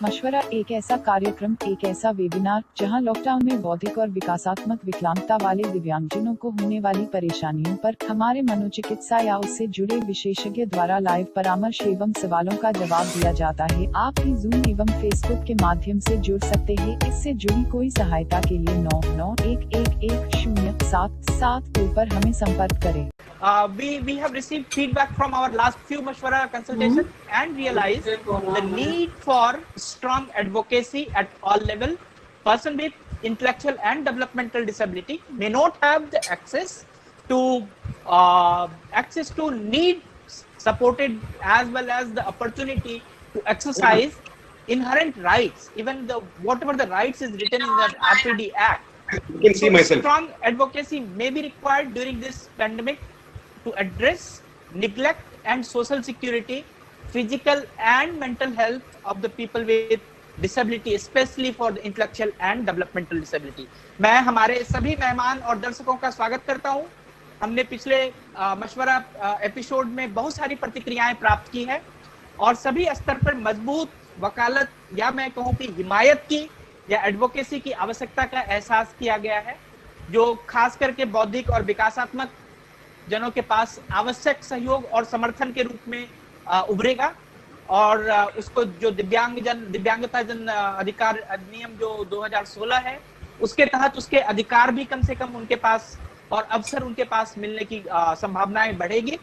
मशवरा एक ऐसा कार्यक्रम, एक ऐसा वेबिनार जहां लॉकडाउन में बौद्धिक और विकासात्मक विकलांगता वाले दिव्यांगजनों को होने वाली परेशानियों पर हमारे मनोचिकित्सा या उससे जुड़े विशेषज्ञ द्वारा लाइव परामर्श एवं सवालों का जवाब दिया जाता है। आप भी जूम एवं फेसबुक के माध्यम से जुड़ सकते हैं। इससे जुड़ी कोई सहायता के लिए 99111077 पर हमें संपर्क करें। We have received feedback from our last few Mashwara consultations and realized the need for strong advocacy at all levels. Person with intellectual and developmental disability may not have the access to need supported as well as the opportunity to exercise inherent rights, even whatever the rights is written in the RPD Act. You can see myself. Strong advocacy may be required during this pandemic to address neglect and social security, physical and mental health of the people with disability, especially for the intellectual and developmental disability. मैं हमारे सभी मेहमान और दर्शकों का स्वागत करता हूं। हमने पिछले मशवरा एपिसोड में बहुत सारी प्रतिक्रियाएं प्राप्त की है और सभी स्तर पर मजबूत वकालत या मैं कहूं कि हिमायत की या एडवोकेसी की आवश्यकता का एहसास किया गया है, जो खास करके बौद्धिक और विकासात्मक जनों के पास आवश्यक सहयोग और समर्थन के रूप में उभरेगा और उसको जो दिव्यांगता जन अधिकार अधिनियम जो 2016 है उसके तहत उसके अधिकार भी कम से कम उनके पास और अवसर उनके पास मिलने की संभावनाएं बढ़ेगी।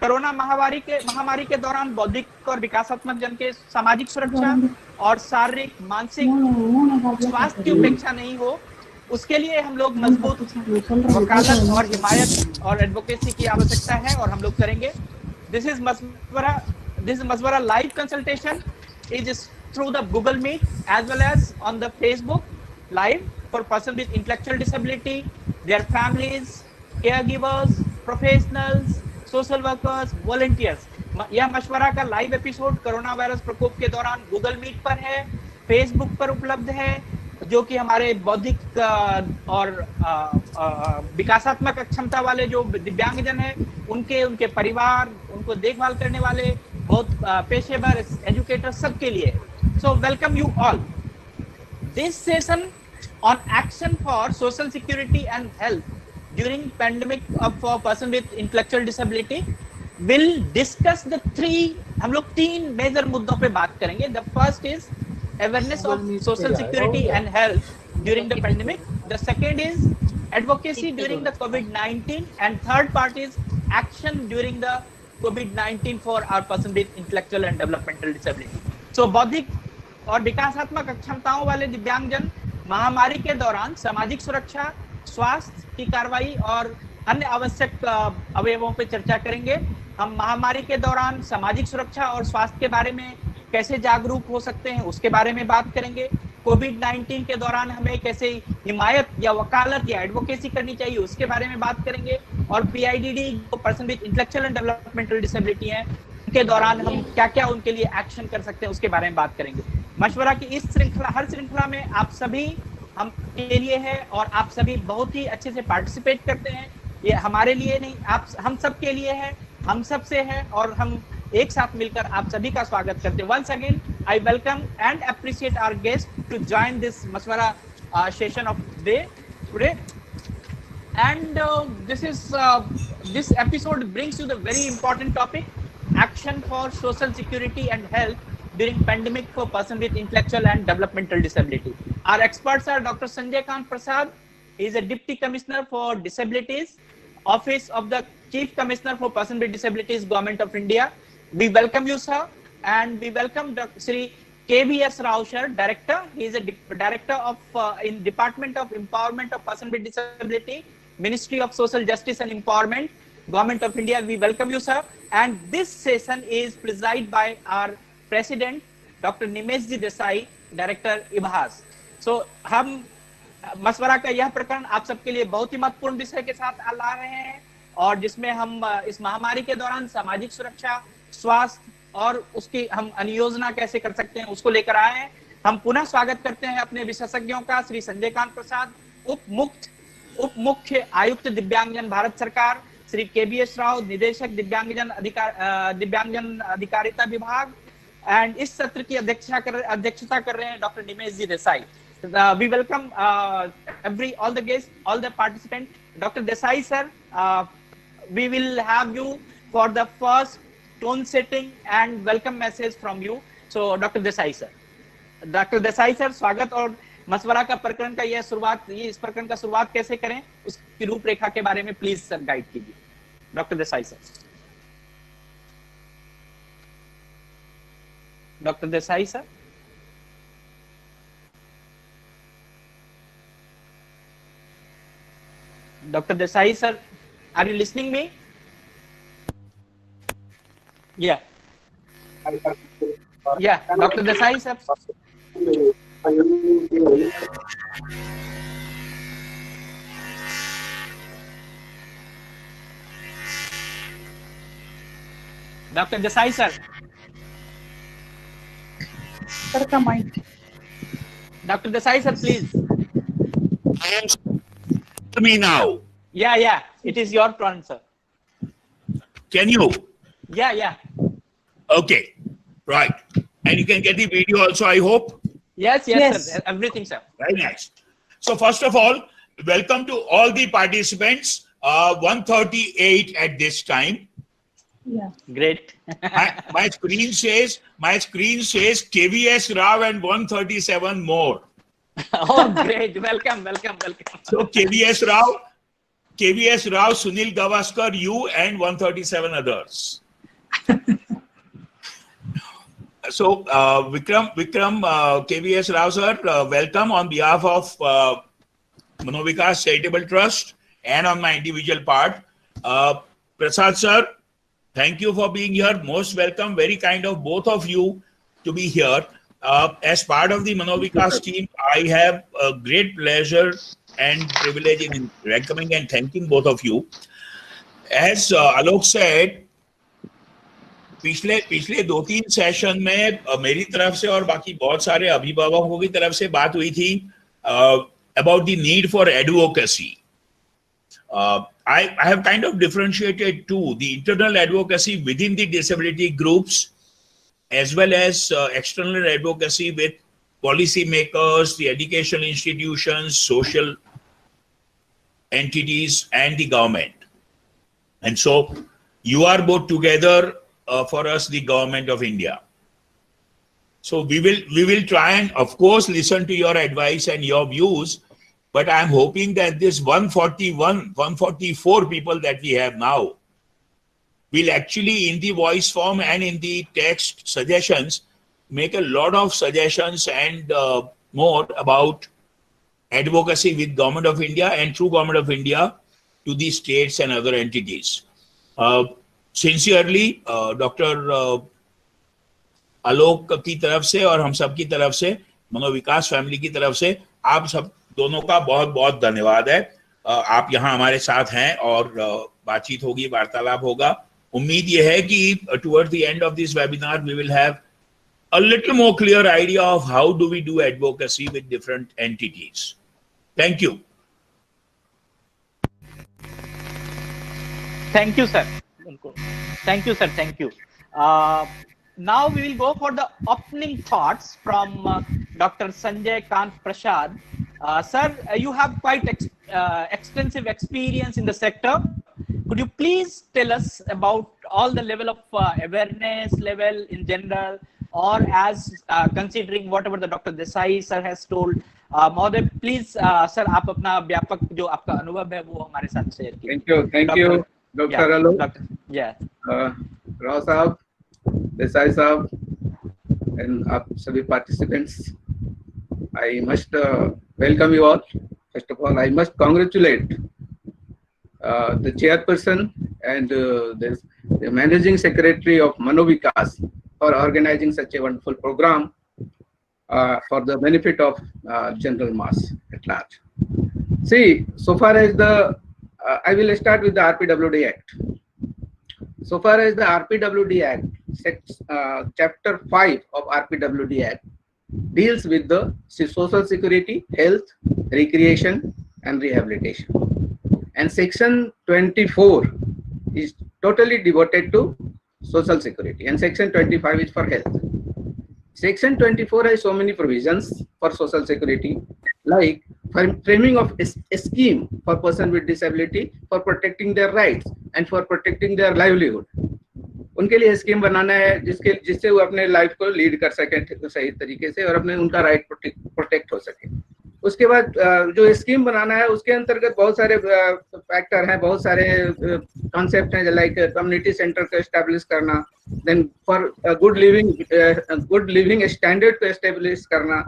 कोरोना महामारी के दौरान बौद्धिक और विकासात्मक जन के सामाजिक सुरक्षा और शारीरिक मानसिक स्वास्थ्य की उपेक्षा नहीं हो, उसके लिए हम लोग मजबूत वकालत और हिमायत और एडवोकेसी की आवश्यकता है और हम लोग करेंगे। This is Mashwara live consultation is through the Google Meet as well as on the Facebook live for person with intellectual disability, their families, caregivers, professionals, social workers, volunteers. यह मशवरा का लाइव एपिसोड कोरोना वायरस प्रकोप के दौरान Google meet पर है, Facebook पर उपलब्ध है, जो कि हमारे बौद्धिक और विकासात्मक क्षमता वाले जो दिव्यांगजन हैं उनके परिवार, उनको देखभाल करने वाले बहुत पेशेवर एजुकेटर सबके लिए। So welcome you all. This session on action for social security and health during pandemic for person with intellectual disability will discuss the हम लोग 3 मेजर मुद्दों पे बात करेंगे। The first is awareness of social security and health during the pandemic. The second is advocacy during the COVID-19 and third part is action during the COVID-19 for our person with intellectual and developmental disability. So बौद्धिक और विकासात्मक अक्षमताओं वाले दिव्यांगजन महामारी के दौरान सामाजिक सुरक्षा, स्वास्थ्य की कार्रवाई और अन्य आवश्यक अवयवों पर चर्चा करेंगे। हम महामारी के दौरान सामाजिक सुरक्षा और स्वास्थ्य के बारे में कैसे जागरूक हो सकते हैं उसके बारे में बात करेंगे। कोविड-19 के दौरान हमें कैसे हिमायत या वकालत या एडवोकेसी करनी चाहिए उसके बारे में बात करेंगे और PIDD जो person with intellectual and developmental disability है उनके दौरान हम क्या-क्या उनके लिए एक्शन कर सकते हैं उसके बारे में बात करेंगे। मशवरा की इस हर श्रृंखला में आप सभी हम के लिए है और आप सभी बहुत ही अच्छे से पार्टिसिपेट करते हैं। ये हमारे लिए नहीं, हम सब के लिए है, हम सब से है और हम एक साथ मिलकर आप सभी का स्वागत करते हैं। Once again, I welcome and appreciate our guests to join this Mashwara session of today. And this episode brings you the very important topic: action for social security and health during pandemic for person with intellectual and developmental disability. Our experts are Dr. Sanjay Kant Prasad. He is a Deputy Commissioner for Disabilities, Office of the Chief Commissioner for Person with Disabilities, Government of India. We welcome you, sir, and we welcome Dr. Sri KVS Rao, sir, Director. He is a Director of in Department of Empowerment of Person with Disability, Ministry of Social Justice and Empowerment, Government of India. We welcome you, sir. And this session is presided by our President, Dr. Nimeshji Desai, Director IBHAS. So, हम मशवरा का यह प्रकरण आप सबके लिए बहुत ही महत्वपूर्ण विषय के साथ ला रहे हैं और जिसमें हम इस महामारी के दौरान सामाजिक सुरक्षा, स्वास्थ्य और उसकी हम अनुयोजना कैसे कर सकते हैं उसको लेकर आए हैं। हम पुनः स्वागत करते हैं अपने विशेषज्ञों का, श्री संजय कांत प्रसाद, उप मुख्य आयुक्त दिव्यांगजन भारत सरकार, श्री KVS राव, निदेशक दिव्यांगजन अधिकारिता विभाग, एंड इस सत्र की अध्यक्षता कर रहे हैं doctor Nimesh ji Desai. We welcome all the guests, all the participants. Dr. Desai sir, we will have you for the first tone setting and welcome message from you. So Dr. Desai sir, स्वागत और मशवरा का प्रकरण का इस प्रकरण का शुरुआत कैसे करें उसकी रूपरेखा के बारे में प्लीज सर गाइड कीजिए. Doctor Desai sir. Doctor Desai sir. Dr. Desai sir, are you listening me? Yeah. Yeah, Dr. Desai sir. Dr. Desai sir. Dr. Desai sir, please. Me now. Yeah. It is your turn, sir. Can you? Yeah. Okay. Right. And you can get the video also, I hope. Yes, sir. Everything, sir. Very nice. So first of all, welcome to all the participants. 138 at this time. Yeah. Great. my screen says KVS Rao and 137 more. Oh, great. Welcome. So KVS Rao, Sunil Gavaskar, you and 137 others. So Vikram, KVS Rao sir, welcome on behalf of Manovikas Charitable Trust and on my individual part. Prasad sir, thank you for being here. Most welcome. Very kind of both of you to be here. As part of the Manovikas team, I have a great pleasure and privilege in welcoming and thanking both of you. As Alok said, पिछले 2-3 session में मेरी तरफ से और बाकी बहुत सारे अभिभावकों की तरफ से बात हुई थी about the need for advocacy. I have kind of differentiated two, the internal advocacy within the disability groups as well as external advocacy with policy makers, the educational institutions, social entities, and the government. And so you are both together for us, the government of India. So we will try and, of course, listen to your advice and your views. But I'm hoping that this 144 people that we have now will actually, in the voice form and in the text suggestions, make a lot of suggestions and more about advocacy with Government of India and through Government of India to the states and other entities. Sincerely, Dr. Alok की तरफ से और हम सब की तरफ से, मनोविकास family की तरफ से आप सब दोनों का बहुत बहुत धन्यवाद है. आप यहाँ हमारे साथ हैं और बातचीत होगी, वार्तालाप होगा. उम्मीद ये है कि towards the end of this webinar we will have a little more clear idea of how do we do advocacy with different entities. Thank you. Thank you, sir. Thank you, sir. Thank you. Now we will go for the opening thoughts from Dr. Sanjay Kant Prasad. Sir, you have quite extensive experience in the sector. Could you please tell us about all the level of awareness level in general, or as considering whatever the Dr. Desai sir has told? Mहोदय, please, sir, आप अपना व्यापक जो आपका अनुभव है वो हमारे साथ शेयर कीजिए. Thank you, Dr. Alok. Yeah. Rao साहब, Desai साहब, and आप सभी participants. I must welcome you all. First of all, I must congratulate the chairperson and the managing secretary of Manovikas for organizing such a wonderful program for the benefit of general mass at large. See, so far as I will start with the RPWD Act. So far as the RPWD Act, Chapter 5 of RPWD Act deals with the social security, health, recreation, and rehabilitation. And Section 24 is totally devoted to social security, and Section 25 is for health. Section 24 has so many provisions for social security, like framing of a scheme for person with disability for protecting their rights and for protecting their livelihood. उनके लिए scheme बनाना है जिससे वो अपने life को lead कर सके सही तरीके से और अपने उनका राइट प्रोटेक्ट हो सके। उसके बाद जो स्कीम बनाना है उसके अंतर्गत बहुत सारे फैक्टर हैं, बहुत सारे कॉन्सेप्ट हैं, लाइक कम्युनिटी सेंटर को एस्टैब्लिश करना, then for good living standard को एस्टैब्लिश करना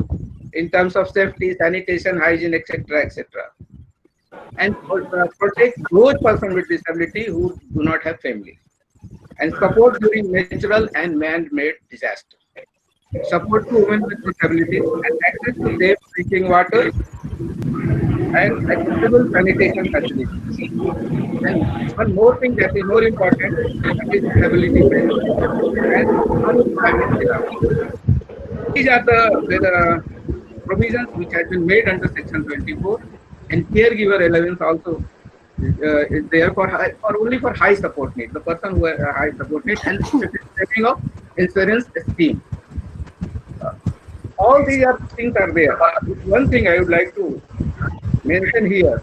in terms of safety, sanitation, hygiene etcetera etcetera, and protect those person with disability who do not have family, and support during natural and man-made disaster. Support to women with disabilities and access to safe drinking water and accessible sanitation facilities. And one more thing that is more important is disability and unemployment allowance. These are the provisions which have been made under Section 24, and caregiver allowance also is there for only for high support need, the person who has a high support need, and setting of insurance scheme. All these things are there. One thing I would like to mention here,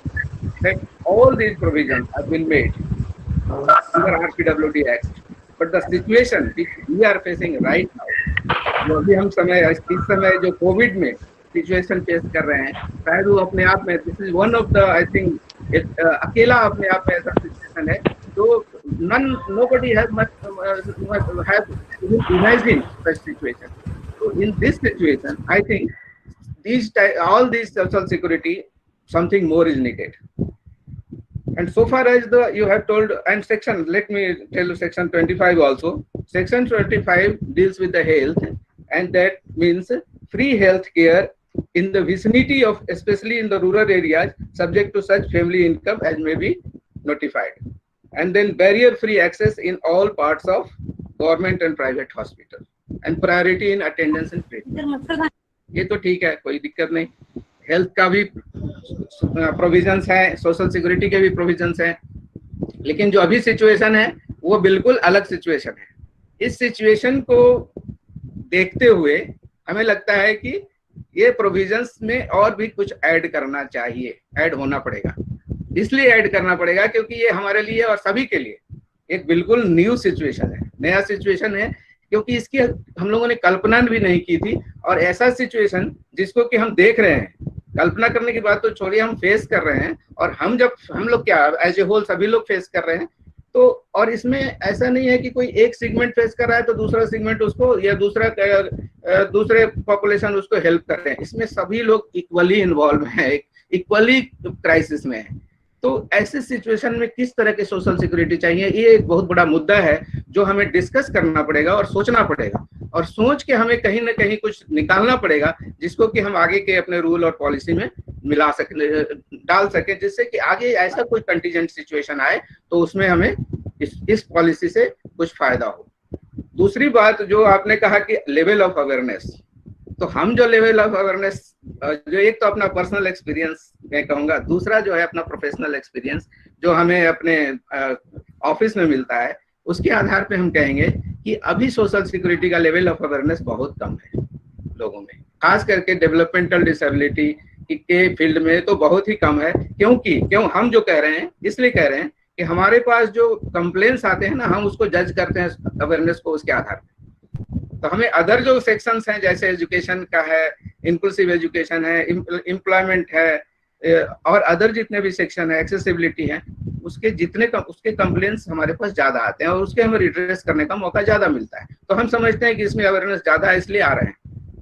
that all these provisions have been made under RPWD Act, but the situation which we are facing right now, जो अभी हम इस समय जो Covid में situation face कर रहे हैं, शायद वो अपने आप में this is one of the I think अकेला अपने आप में ऐसा सिचुएशन है तो nobody has imagined such situation. So in this situation, I think all these social security, something more is needed. And so far as you have told, and let me tell you section 25 also. Section 25 deals with the health, and that means free health care in the vicinity of, especially in the rural areas, subject to such family income as may be notified. And then barrier-free access in all parts of government and private hospital, and priority in attendance and treatment. ये तो ठीक है, कोई दिक्कत नहीं. Health का भी provisions है, सोशल सिक्योरिटी के भी प्रोविजंस हैं, लेकिन जो अभी सिचुएशन है वो बिल्कुल अलग सिचुएशन है. इस सिचुएशन को देखते हुए हमें लगता है कि ये प्रोविजंस में और भी कुछ ऐड करना चाहिए, ऐड होना पड़ेगा. इसलिए ऐड करना पड़ेगा क्योंकि ये हमारे लिए और सभी के लिए एक बिल्कुल न्यू सिचुएशन है, नया सिचुएशन है, क्योंकि इसकी हम लोगों ने कल्पना भी नहीं की थी. और ऐसा सिचुएशन जिसको कि हम देख रहे हैं, कल्पना करने की बात तो छोड़िए, हम फेस कर रहे हैं. और हम लोग क्या एज ए होल सभी लोग फेस कर रहे हैं. तो और इसमें ऐसा नहीं है कि कोई एक सेगमेंट फेस कर रहा है तो दूसरा सेगमेंट उसको या दूसरे पॉपुलेशन उसको हेल्प कर रहे हैं. इसमें सभी लोग इक्वली इन्वॉल्व हैं, इक्वली क्राइसिस में है. तो ऐसे सिचुएशन में किस तरह के सोशल सिक्योरिटी चाहिए, ये एक बहुत बड़ा मुद्दा है जो हमें डिस्कस करना पड़ेगा और सोचना पड़ेगा. और सोच के हमें कहीं ना कहीं कुछ निकालना पड़ेगा जिसको कि हम आगे के अपने रूल और पॉलिसी में डाल सके, जिससे कि आगे ऐसा कोई कंटीजेंट सिचुएशन आए तो उसमें हमें इस पॉलिसी से कुछ फायदा हो. दूसरी बात जो आपने कहा कि लेवल ऑफ अवेयरनेस, तो हम जो लेवल ऑफ अवेयरनेस, जो एक तो अपना पर्सनल एक्सपीरियंस मैं कहूँगा, दूसरा जो है अपना प्रोफेशनल एक्सपीरियंस जो हमें अपने ऑफिस में मिलता है, उसके आधार पे हम कहेंगे कि अभी सोशल सिक्योरिटी का लेवल ऑफ अवेयरनेस बहुत कम है लोगों में, खास करके डेवलपमेंटल डिसेबिलिटी के फील्ड में तो बहुत ही कम है. क्यों हम जो कह रहे हैं इसलिए कह रहे हैं कि हमारे पास जो कंप्लेंट्स आते हैं ना, हम उसको जज करते हैं अवेयरनेस को उसके आधार पे. तो हमें अदर जो सेक्शंस हैं जैसे एजुकेशन का है, इंक्लूसिव एजुकेशन है, एम्प्लॉयमेंट है, और अदर जितने भी सेक्शन है, एक्सेसिबिलिटी है, उसके कंप्लेंट्स हमारे पास ज्यादा आते हैं और उसके हमें रिड्रेस करने का मौका ज्यादा मिलता है. तो हम समझते हैं कि इसमें अवेयरनेस ज्यादा है इसलिए आ रहे हैं,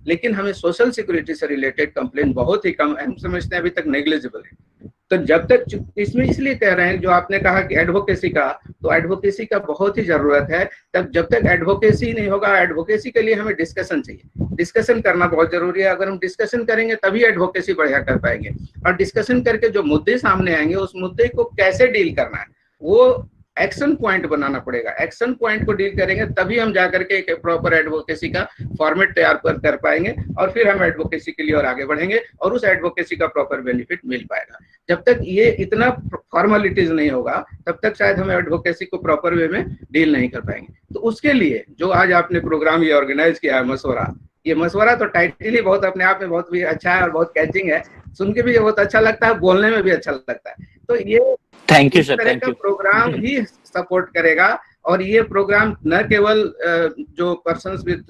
लेकिन हमें सोशल सिक्योरिटी से रिलेटेड कंप्लेंट बहुत ही कम है, हम समझते हैं अभी तक नेग्लिजिबल है. तो जब तक इसमें इसलिए कह रहे हैं, जो आपने कहा कि एडवोकेसी का, तो एडवोकेसी का बहुत ही जरूरत है. जब तक एडवोकेसी नहीं होगा, एडवोकेसी के लिए हमें डिस्कशन चाहिए, डिस्कशन करना बहुत जरूरी है. अगर हम डिस्कशन करेंगे तभी एडवोकेसी बढ़िया कर पाएंगे. और डिस्कशन करके जो मुद्दे सामने आएंगे उस मुद्दे को कैसे डील करना है वो एक्शन पॉइंट बनाना पड़ेगा. एक्शन पॉइंट को डील करेंगे तभी हम जाकर के एक प्रॉपर एडवोकेसी का फॉर्मेट तैयार कर पाएंगे और फिर हम एडवोकेसी के लिए और आगे बढ़ेंगे और उस एडवोकेसी का प्रॉपर बेनिफिट मिल पाएगा. जब तक ये इतना फॉर्मेलिटीज नहीं होगा तब तक शायद हम एडवोकेसी को प्रॉपर वे में डील नहीं कर पाएंगे. तो उसके लिए जो आज आपने प्रोग्राम ये ऑर्गेनाइज किया है मशवरा, ये मशवरा तो टाइटल ही बहुत अपने आप में बहुत भी अच्छा है और बहुत कैचिंग है, सुन के भी बहुत अच्छा लगता है, बोलने में भी अच्छा लगता है। तो ये थैंक यू इस सर, तरह थैंक का यू। प्रोग्राम ही सपोर्ट करेगा। और ये प्रोग्राम न केवल जो पर्सन्स विद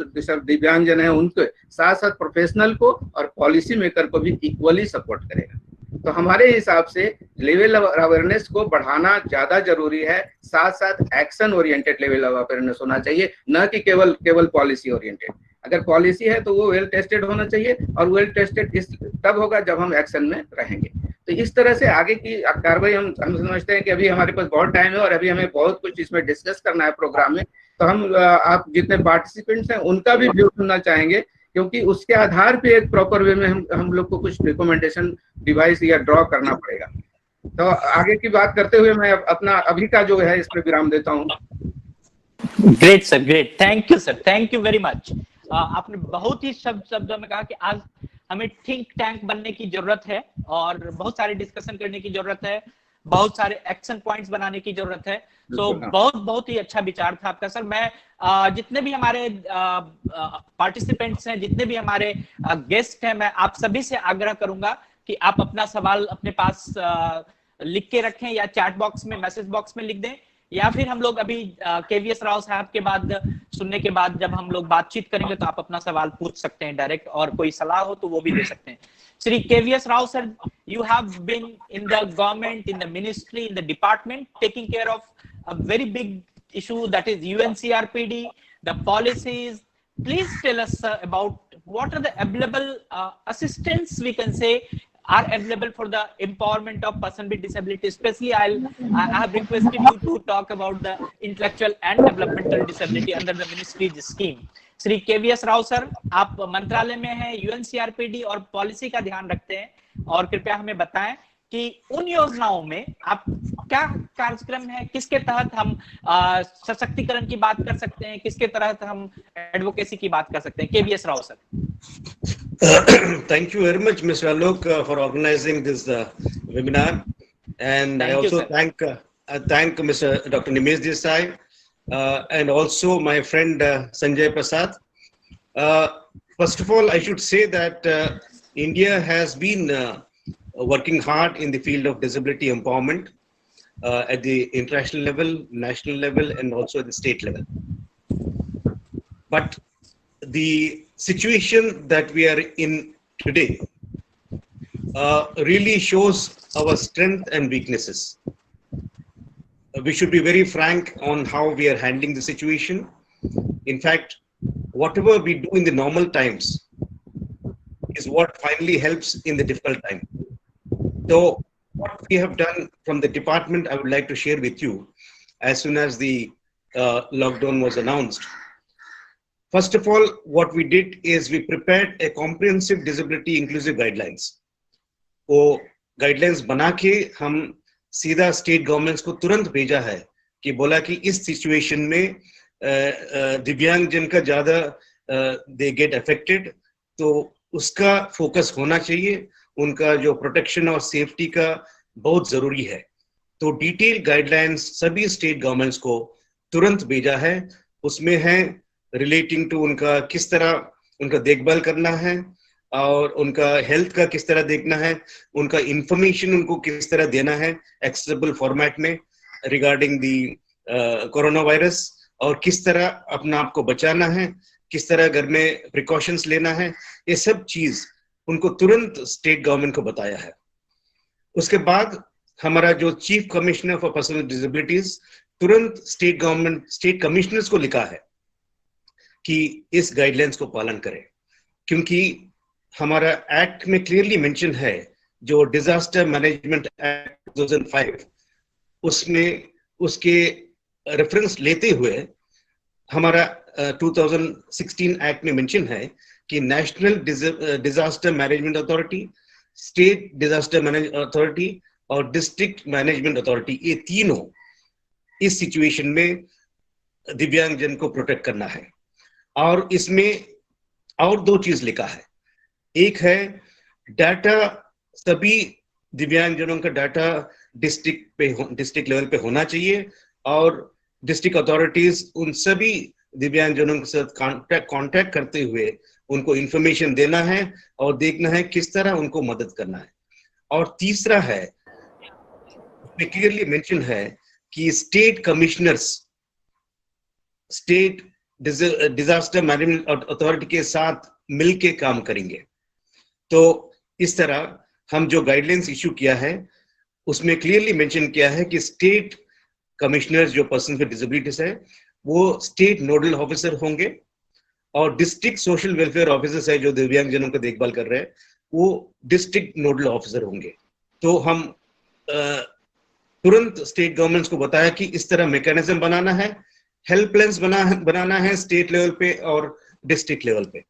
दिव्यांगजन है उनके साथ साथ प्रोफेशनल को और पॉलिसी मेकर को भी इक्वली सपोर्ट करेगा। तो हमारे हिसाब से लेवल ऑफ अवेयरनेस को बढ़ाना ज्यादा जरूरी है, साथ साथ action oriented level of awareness होना चाहिए, न कि केवल पॉलिसी ओरिएंटेड। अगर पॉलिसी है तो वो वेल टेस्टेड होना चाहिए, और वेल टेस्टेड तब होगा जब हम एक्शन में रहेंगे। तो इस तरह से आगे की कार्रवाई हम समझते हैं कि अभी हमारे पास बहुत टाइम है और अभी हमें बहुत कुछ इसमें डिस्कस करना है प्रोग्राम में। तो हम आप जितने पार्टिसिपेंट्स हैं उनका भी व्यू सुनना चाहेंगे, क्योंकि उसके आधार पे एक प्रॉपर वे में हम लोग को कुछ रिकमेंडेशन डिवाइस या ड्रॉ करना पड़ेगा। तो आगे की बात करते हुए मैं अपना अभी का जो है इस पे विराम देता हूँ। Great sir, great, thank you sir, thank you very much. आपने बहुत ही शब्दों में कहा कि आज हमें थिंक टैंक बनने की जरूरत है और बहुत सारे डिस्कशन करने की जरूरत है, बहुत सारे एक्शन पॉइंट्स बनाने की जरूरत है। तो बहुत ही अच्छा विचार था आपका सर। मैं जितने भी हमारे पार्टिसिपेंट्स हैं, जितने भी हमारे गेस्ट हैं, मैं आप सभी से आग्रह करूंगा कि आप अपना सवाल अपने पास लिख के रखें, या चैट बॉक्स में, मैसेज बॉक्स में लिख दें, या फिर हम लोग अभी केवीएस राव साहब के बाद सुनने के बाद जब हम लोग बातचीत करेंगे तो आप अपना सवाल पूछ सकते हैं डायरेक्ट, और कोई सलाह हो तो वो भी दे सकते हैं। Shri KVS Rao sir, you have been in the government, in the ministry, in the department, taking care of a very big issue, that is UNCRPD, the policies. Please tell us about what are the available assistance, we can say, are available for the empowerment of person with disability. Especially I have requested you to talk about the intellectual and developmental disability under the ministry's scheme. Shri KVS Rao sir, आप मंत्रालय में हैं, यूएनसीआरपीडी और policy का ध्यान रखते हैं, और कृपया हमें बताएं कि उन योजनाओं में आप क्या कार्यक्रम है, किसके तहत हम सशक्तिकरण की बात कर सकते हैं, किसके तहत हम एडवोकेसी की बात कर सकते हैं। KVS Rao sir. Thank you very much, Mr. Alok, for organizing this webinar, and I also thank Mr. Dr. Nimesh Desai, and also my friend Sanjay Prasad. First of all, I should say that India has been working hard in the field of disability empowerment at the international level, national level, and also at the state level. But the situation that we are in today really shows our strength and weaknesses. We should be very frank on how we are handling the situation. In fact, whatever we do in the normal times is what finally helps in the difficult time. So what we have done from the department, I would like to share with you as soon as the lockdown was announced. First of all, what we did is we prepared a comprehensive disability inclusive guidelines. वो guidelines बना के हम सीधा state governments को तुरंत भेजा है कि बोला कि इस सिचुएशन में दिव्यांग जन का ज्यादा दे गेट अफेक्टेड, तो उसका फोकस होना चाहिए, उनका जो प्रोटेक्शन और सेफ्टी का बहुत जरूरी है। तो डिटेल गाइडलाइंस सभी स्टेट गवर्नमेंट्स को तुरंत भेजा है। उसमें है रिलेटिंग टू उनका किस तरह उनका देखभाल करना है और उनका हेल्थ का किस तरह देखना है, उनका इंफॉर्मेशन उनको किस तरह देना है एक्सेसिबल फॉर्मेट में रिगार्डिंग दी कोरोना वायरस, और किस तरह अपना आप को बचाना है, किस तरह घर में प्रिकॉशंस लेना है, ये सब चीज उनको तुरंत स्टेट गवर्नमेंट को बताया है। उसके बाद हमारा जो chief commissioner for person with disabilities तुरंत स्टेट गवर्नमेंट स्टेट कमिश्नर्स को लिखा है कि इस गाइडलाइंस को पालन करें, क्योंकि हमारा एक्ट में क्लियरली मेंशन है, जो डिजास्टर मैनेजमेंट एक्ट 2005 उसमें उसके रेफरेंस लेते हुए हमारा 2016 एक्ट में मेंशन है कि national disaster management authority, state disaster management authority और डिस्ट्रिक्ट मैनेजमेंट अथॉरिटी, ये तीनों इस सिचुएशन में दिव्यांग जन को प्रोटेक्ट करना है। और इसमें और दो चीज लिखा है, एक है डाटा, सभी दिव्यांग जनों का डाटा डिस्ट्रिक्ट लेवल पे होना चाहिए, और डिस्ट्रिक्ट अथॉरिटीज उन सभी दिव्यांग जनों के साथ कांटेक्ट करते हुए उनको इंफॉर्मेशन देना है और देखना है किस तरह उनको मदद करना है। और तीसरा है, उसमें क्लियरली मेंशन है कि state commissioners state disaster management authority के साथ मिलके काम करेंगे। तो इस तरह हम जो गाइडलाइंस इशू किया है उसमें क्लियरली मेंशन किया है कि स्टेट कमिश्नर्स जो पर्सन विद डिसेबिलिटीज है वो स्टेट नोडल ऑफिसर होंगे और डिस्ट्रिक्ट सोशल वेलफेयर ऑफिसर्स है जो दिव्यांगजनों का देखभाल कर रहे हैं वो डिस्ट्रिक्ट नोडल ऑफिसर होंगे। तो हम तुरंत स्टेट गवर्नमेंट्स को बताया कि इस तरह मैकेनिज्म बनाना है, हेल्पलाइंस बनाना है स्टेट लेवल पे और डिस्ट्रिक्ट लेवल पे।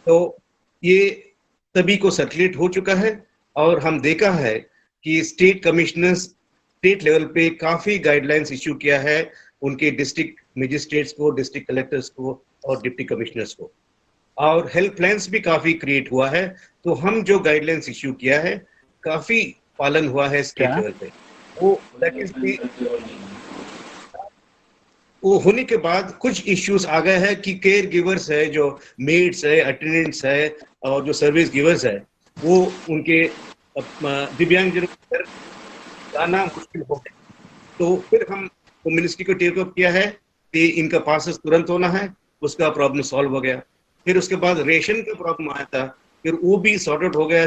तो ये सभी को सर्कुलेट हो चुका है और हम देखा है कि स्टेट कमिश्नर्स स्टेट लेवल पे काफी गाइडलाइंस इश्यू किया है उनके डिस्ट्रिक्ट मजिस्ट्रेट्स को, डिस्ट्रिक्ट कलेक्टर्स को और डिप्टी कमिश्नर्स को, और हेल्पलाइंस भी काफी क्रिएट हुआ है। तो हम जो गाइडलाइंस इश्यू किया है काफी पालन हुआ है स्टेट लेवल पे। वो होने के बाद कुछ इश्यूज आ गए हैं कि केयर गिवर्स है, जो मेड्स है, अटेंडेंट्स है और जो सर्विस गिवर्स है वो उनके दिव्यांगजनों पर जाना मुश्किल हो गया। तो फिर हम मिनिस्ट्री को टेक अप किया है कि इनका पासेस तुरंत होना है, उसका प्रॉब्लम सॉल्व हो गया। फिर उसके बाद रेशन का प्रॉब्लम आया था, फिर वो भी सॉर्ट आउट हो गया।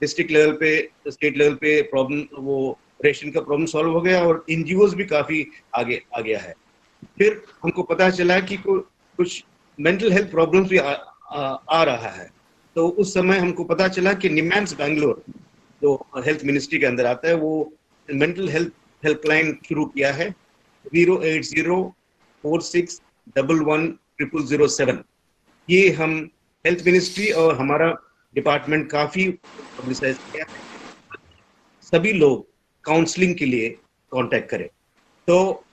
डिस्ट्रिक्ट लेवल पे, स्टेट लेवल पे प्रॉब्लम, वो रेशन का प्रॉब्लम सॉल्व हो गया और एनजीओज भी काफी आगे आ गया है। फिर हमको पता चला कि कुछ मेंटल हेल्थ प्रॉब्लम्स भी आ रहा है। तो उस समय हमको पता चला कि निमैंस बैंगलोर जो हेल्थ मिनिस्ट्री के अंदर आता है वो मेंटल हेल्थ हेल्पलाइन शुरू किया है 08046110007। ये हम हेल्थ मिनिस्ट्री और हमारा डिपार्टमेंट काफी पब्लिसाइज किया है, सभी लोग काउंसलिंग के लिए कांटेक्ट करें। तो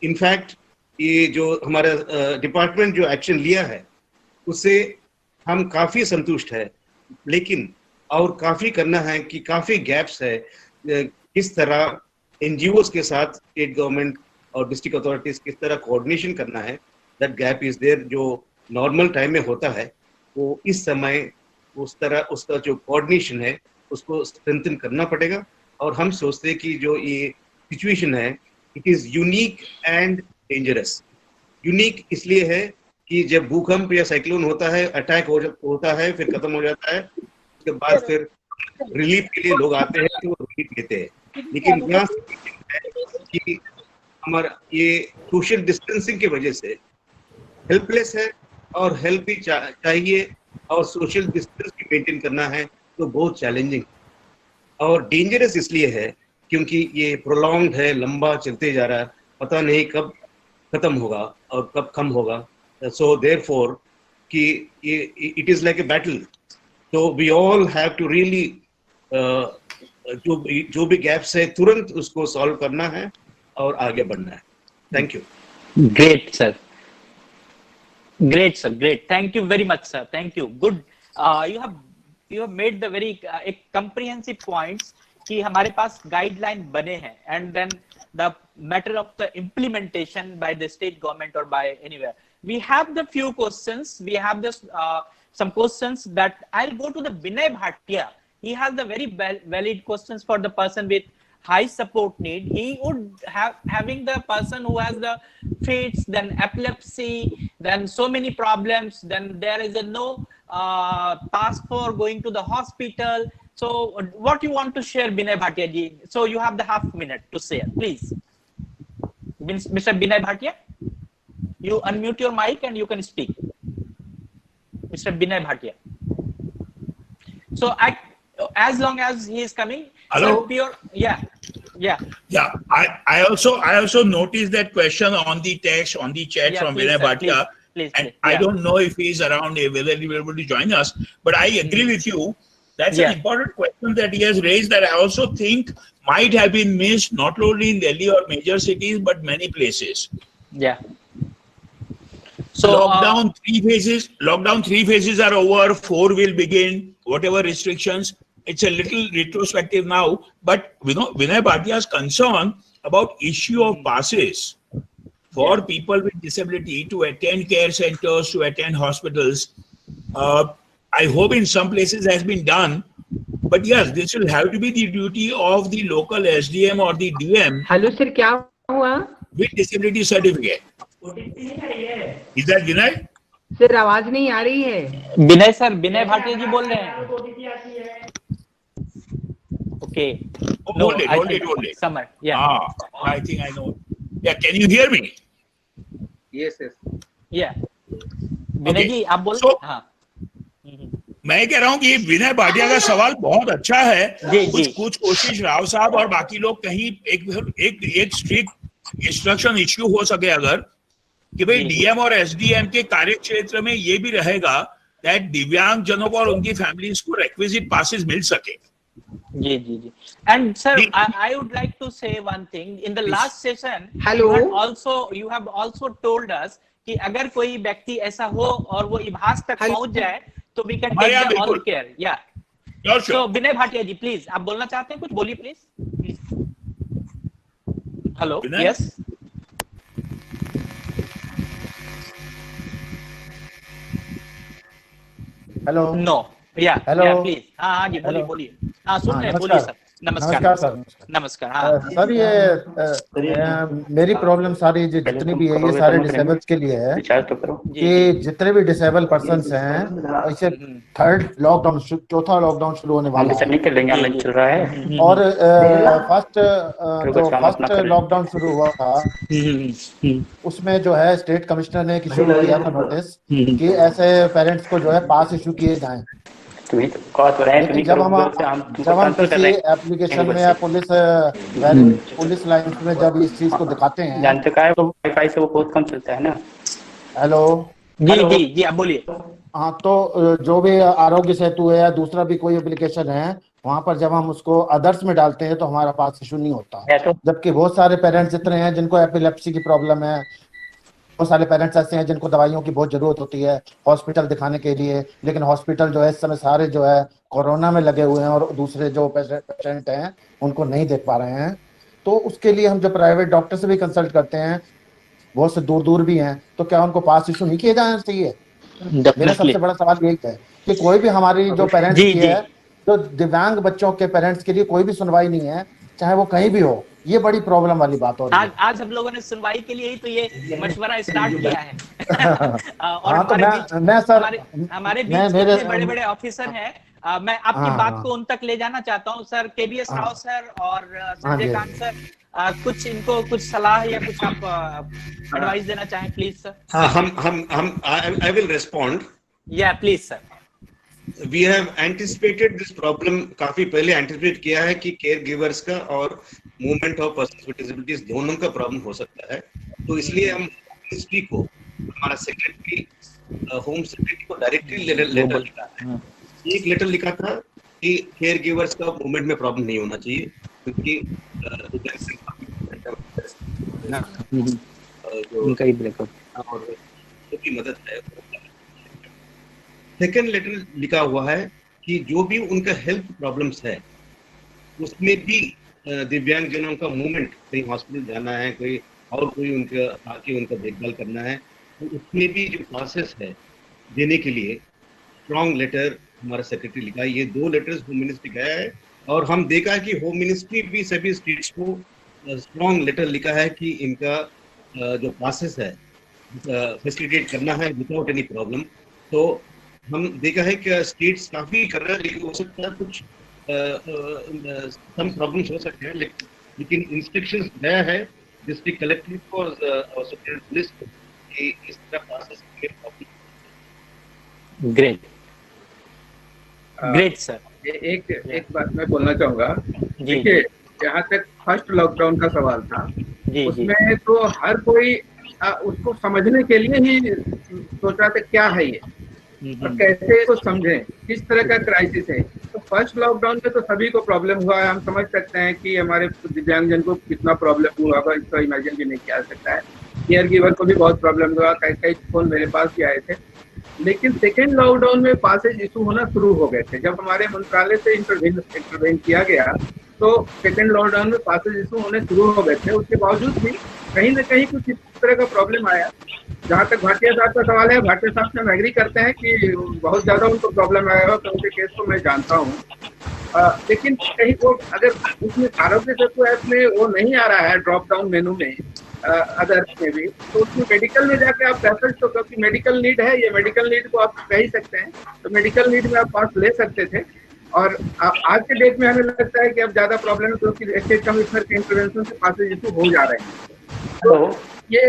इनफैक्ट ये जो हमारा डिपार्टमेंट जो एक्शन लिया है उससे हम काफी संतुष्ट है, लेकिन और काफी करना है कि काफी गैप्स है। किस तरह एनजीओज के साथ स्टेट गवर्नमेंट और डिस्ट्रिक्ट अथॉरिटीज किस तरह कोऑर्डिनेशन करना है, दैट गैप इज देयर। जो नॉर्मल टाइम में होता है वो इस समय उस तरह उसका जो कोऑर्डिनेशन है उसको स्ट्रेंथन करना पड़ेगा। और हम सोचते हैं कि जो ये सिचुएशन है it is unique and dangerous. Unique इसलिए है कि जब भूकंप या साइक्लोन होता है, अटैक होता है, फिर खत्म हो जाता है, उसके बाद फिर रिलीफ के लिए लोग आते हैं तो वो रिलीफ लेते हैं। लेकिन यहाँ कि हमारा ये सोशल डिस्टेंसिंग की वजह से हेल्पलेस है और हेल्प भी चाहिए और सोशल डिस्टेंस भी मेंटेन करना है, तो बहुत चैलेंजिंग और डेंजरस इसलिए है क्योंकि ये प्रोलॉन्ग्ड है, लंबा चलते जा रहा है, पता नहीं कब खत्म होगा और कब कम होगा। सो देयरफॉर कि it is like a battle, तो we all have to really जो भी गैप्स है तुरंत उसको सॉल्व करना है और आगे बढ़ना है। Thank you. Great sir, great sir, great, thank you very much sir, thank you, good. You have made the very एक comprehensive points कि हमारे पास guideline बने हैं and then the matter of the implementation by the state government or by anywhere. We have the few questions, we have this some questions that I'll go to the Binay Bhatia. He has the very valid questions for the person with high support need. He would have having the person who has the fits, then epilepsy, then so many problems, then there is a no task for going to the hospital. So what you want to share, Binay Bhatia ji? So you have the half minute to share, please. Mr. Binay Bhatia, you unmute your mic and you can speak. Mr. Binay Bhatia. So as long as he is coming. Hello. Pure, yeah. I also noticed that question on the text, on the chat from Binay Bhatia. Please, and I don't know if he's around, whether he will be able to join us, but I agree with you. That's an important question that he has raised that I also think might have been missed, not only in Delhi or major cities, but many places. Yeah. So lockdown three phases are over, 4 will begin, whatever restrictions. It's a little retrospective now, but Binay Bhatia's concern about issue of passes for people with disability to attend care centers, to attend hospitals. I hope in some places has been done, but yes, this will have to be the duty of the local SDM or the DM. Hello sir, क्या हुआ? With disability certificate. Is that Vinay? Sir आवाज नहीं आ रही है। विनय sir, विनय भाटिया जी बोल रहे हैं। Okay, hold it. Summer, yeah. I think I know. Yeah, can you hear me? Yes. Yeah. विनय जी आप बोल। हाँ, मैं कह रहा हूँ कि विनय भाटिया का सवाल बहुत अच्छा है। जी। कुछ कोशिश राव साहब और बाकी लोग कहीं एक स्ट्रिक्ट इंस्ट्रक्शन इश्यू हो सके अगर, कि भाई डीएम और एसडीएम के कार्य क्षेत्र में ये भी रहेगा दैट दिव्यांग जनों को और उनकी फैमिलीज को रिक्विजिट पासेस मिल सके। जी। And sir, I would like to say one thing. In the last session, Hello. you have also told us कि अगर कोई व्यक्ति ऐसा हो और वो इभास तक पहुंच जाए तो we can take the all care. Yeah. Sure. So Vinay Bhatia ji please, आप बोलना चाहते हैं कुछ, बोलिए please. Hello, yes. Hello. No, yeah please. हाँ जी, बोलिए। हाँ, सुन रहे हैं, बोलिए सर। नमस्कार सर। नमस्कार। हाँ सर, ये मेरी प्रॉब्लम सारी जितनी भी है ये सारे डिसेबल्स के लिए है कि जितने भी डिसेबल पर्सन्स हैं, ऐसे चौथा लॉकडाउन शुरू होने वाला है और फर्स्ट लॉकडाउन शुरू हुआ था उसमें जो है स्टेट कमिश्नर ने इशू किया था नोटिस कि ऐसे पेरेंट्स को जो है पास इशू किए जाएं। जब हम किसी एप्लीकेशन में या पुलिस लाइन में जब इस चीज को दिखाते हैं तो वाईफाई से वो बहुत कम चलता है ना। हेलो जी आप बोलिए। हाँ, तो जो भी आरोग्य सेतु है या दूसरा भी कोई एप्लीकेशन है वहां पर जब हम उसको अदर्स में डालते हैं तो हमारा पास इशू नहीं होता, जबकि बहुत सारे पेरेंट्स जितने हैं जिनको एपिलेप्सी की प्रॉब्लम है, बहुत सारे पेरेंट्स ऐसे हैं जिनको दवाइयों की बहुत जरूरत होती है हॉस्पिटल दिखाने के लिए, लेकिन हॉस्पिटल जो है इस समय सारे जो है कोरोना में लगे हुए हैं और दूसरे जो पेशेंट हैं उनको नहीं देख पा रहे हैं। तो उसके लिए हम जो प्राइवेट डॉक्टर से भी कंसल्ट करते हैं, बहुत से दूर भी हैं, तो क्या उनको पास इशू नहीं किए जाना चाहिए? मेरा सबसे बड़ा सवाल यही है कि कोई भी हमारी जो पेरेंट्स की है, जो दिव्यांग बच्चों के पेरेंट्स के लिए कोई भी सुनवाई नहीं है, चाहे वो कहीं भी हो। ये बड़ी प्रॉब्लम वाली बात हो रही है। आज हम लोगों ने सुनवाई के लिए ही तो ये मशवरा स्टार्ट किया है। और हाँ, तो मैं सर हमारे बीच बड़े ऑफिसर हैं, मैं आपकी बात को उन तक ले जाना चाहता हूँ सर। केबीएस राव सर और संजय कांत सर, कुछ इनको कुछ सलाह या कुछ आप एडवाइस देना चाहें please sir. I will respond. Yeah, please sir. We have anticipated this problem, काफी पहले एंटिसिपेट किया है कि केयर गिवर्स का और movement of persons with disabilities दोनों का प्रॉब्लम हो सकता है। तो इसलिए हम मिनिस्ट्री को, हमारा सेक्रेटरी होम सेक्रेटरी को डायरेक्टली लेटर लिखा है। एक लेटर लिखा था कि केयर गिवर्स का मूवमेंट में प्रॉब्लम नहीं होना चाहिए, क्योंकि उनका ही ब्रेकअप और की मदद है। सेकेंड लेटर लिखा हुआ है कि जो भी उनका हेल्थ प्रॉब्लम्स है उसमें भी दिव्यांग जनों का मूवमेंट, कहीं हॉस्पिटल जाना है, कोई उनका आके उनका देखभाल करना है, तो उसमें भी जो प्रोसेस है देने के लिए स्ट्रॉन्ग लेटर हमारा सेक्रेटरी लिखा है। ये 2 लेटर्स होम मिनिस्ट्री गया है और हम देखा है कि होम मिनिस्ट्री भी सभी स्टेट्स को स्ट्रॉन्ग लेटर लिखा है कि इनका जो प्रोसेस है फैसिलिटेट करना है विदाउट एनी प्रॉब्लम। तो हम देखा है कि स्टेट्स काफी कर रहे हैं, लेकिन हो सकता है कुछ सम प्रॉब्लम्स हो सकते हैं, लेकिन इंस्ट्रक्शंस गया है डिस्ट्रिक्ट कलेक्टर को और सुप्रीम पुलिस को कि इस तरह प्रोसेस में प्रॉब्लम। Great sir. एक बात मैं बोलना चाहूंगा। देखिए, जहाँ तक फर्स्ट लॉकडाउन का सवाल था उसमें तो हर कोई उसको समझने के लिए ही सोच रहा था क्या है ये और कैसे इसको समझें, किस तरह का क्राइसिस है। तो फर्स्ट लॉकडाउन में तो सभी को प्रॉब्लम हुआ है। हम समझ सकते हैं कि हमारे दिव्यांगजन को कितना प्रॉब्लम हुआ होगा, इसको इमेजिन भी नहीं किया जा सकता है। केयर गिवर को भी बहुत प्रॉब्लम हुआ, कई फोन मेरे पास भी आए थे। लेकिन सेकेंड लॉकडाउन में पासेज इशू होना शुरू हो गए थे। जब हमारे मंत्रालय से इंटरवेन किया गया तो सेकेंड लॉकडाउन में पासेज इशू होने शुरू हो गए थे। उसके बावजूद भी कहीं ना कहीं कुछ इस तरह का प्रॉब्लम आया जहाँ तक भाटिया साहब का सवाल है, भाटिया साहब से हम एग्री करते हैं कि बहुत ज्यादा उनको प्रॉब्लम आया हो, तो उनके केस को मैं जानता हूँ। लेकिन कहीं वो अगर उसमें आरोग्य सेतु ऐप में वो नहीं आ रहा है ड्रॉप डाउन मेनू में, अदर में भी, तो उसमें मेडिकल में जाके आप कह सकते हो, क्योंकि मेडिकल नीड है, ये मेडिकल नीड को आप कह ही सकते हैं, तो मेडिकल नीड में आप पास ले सकते थे। और आज के डेट में हमें लगता है कि अब ज्यादा प्रॉब्लम है, क्योंकि स्टेट कमिश्नर के इंटरवेंशन से पासेज इशू हो जा रहे हैं। तो ये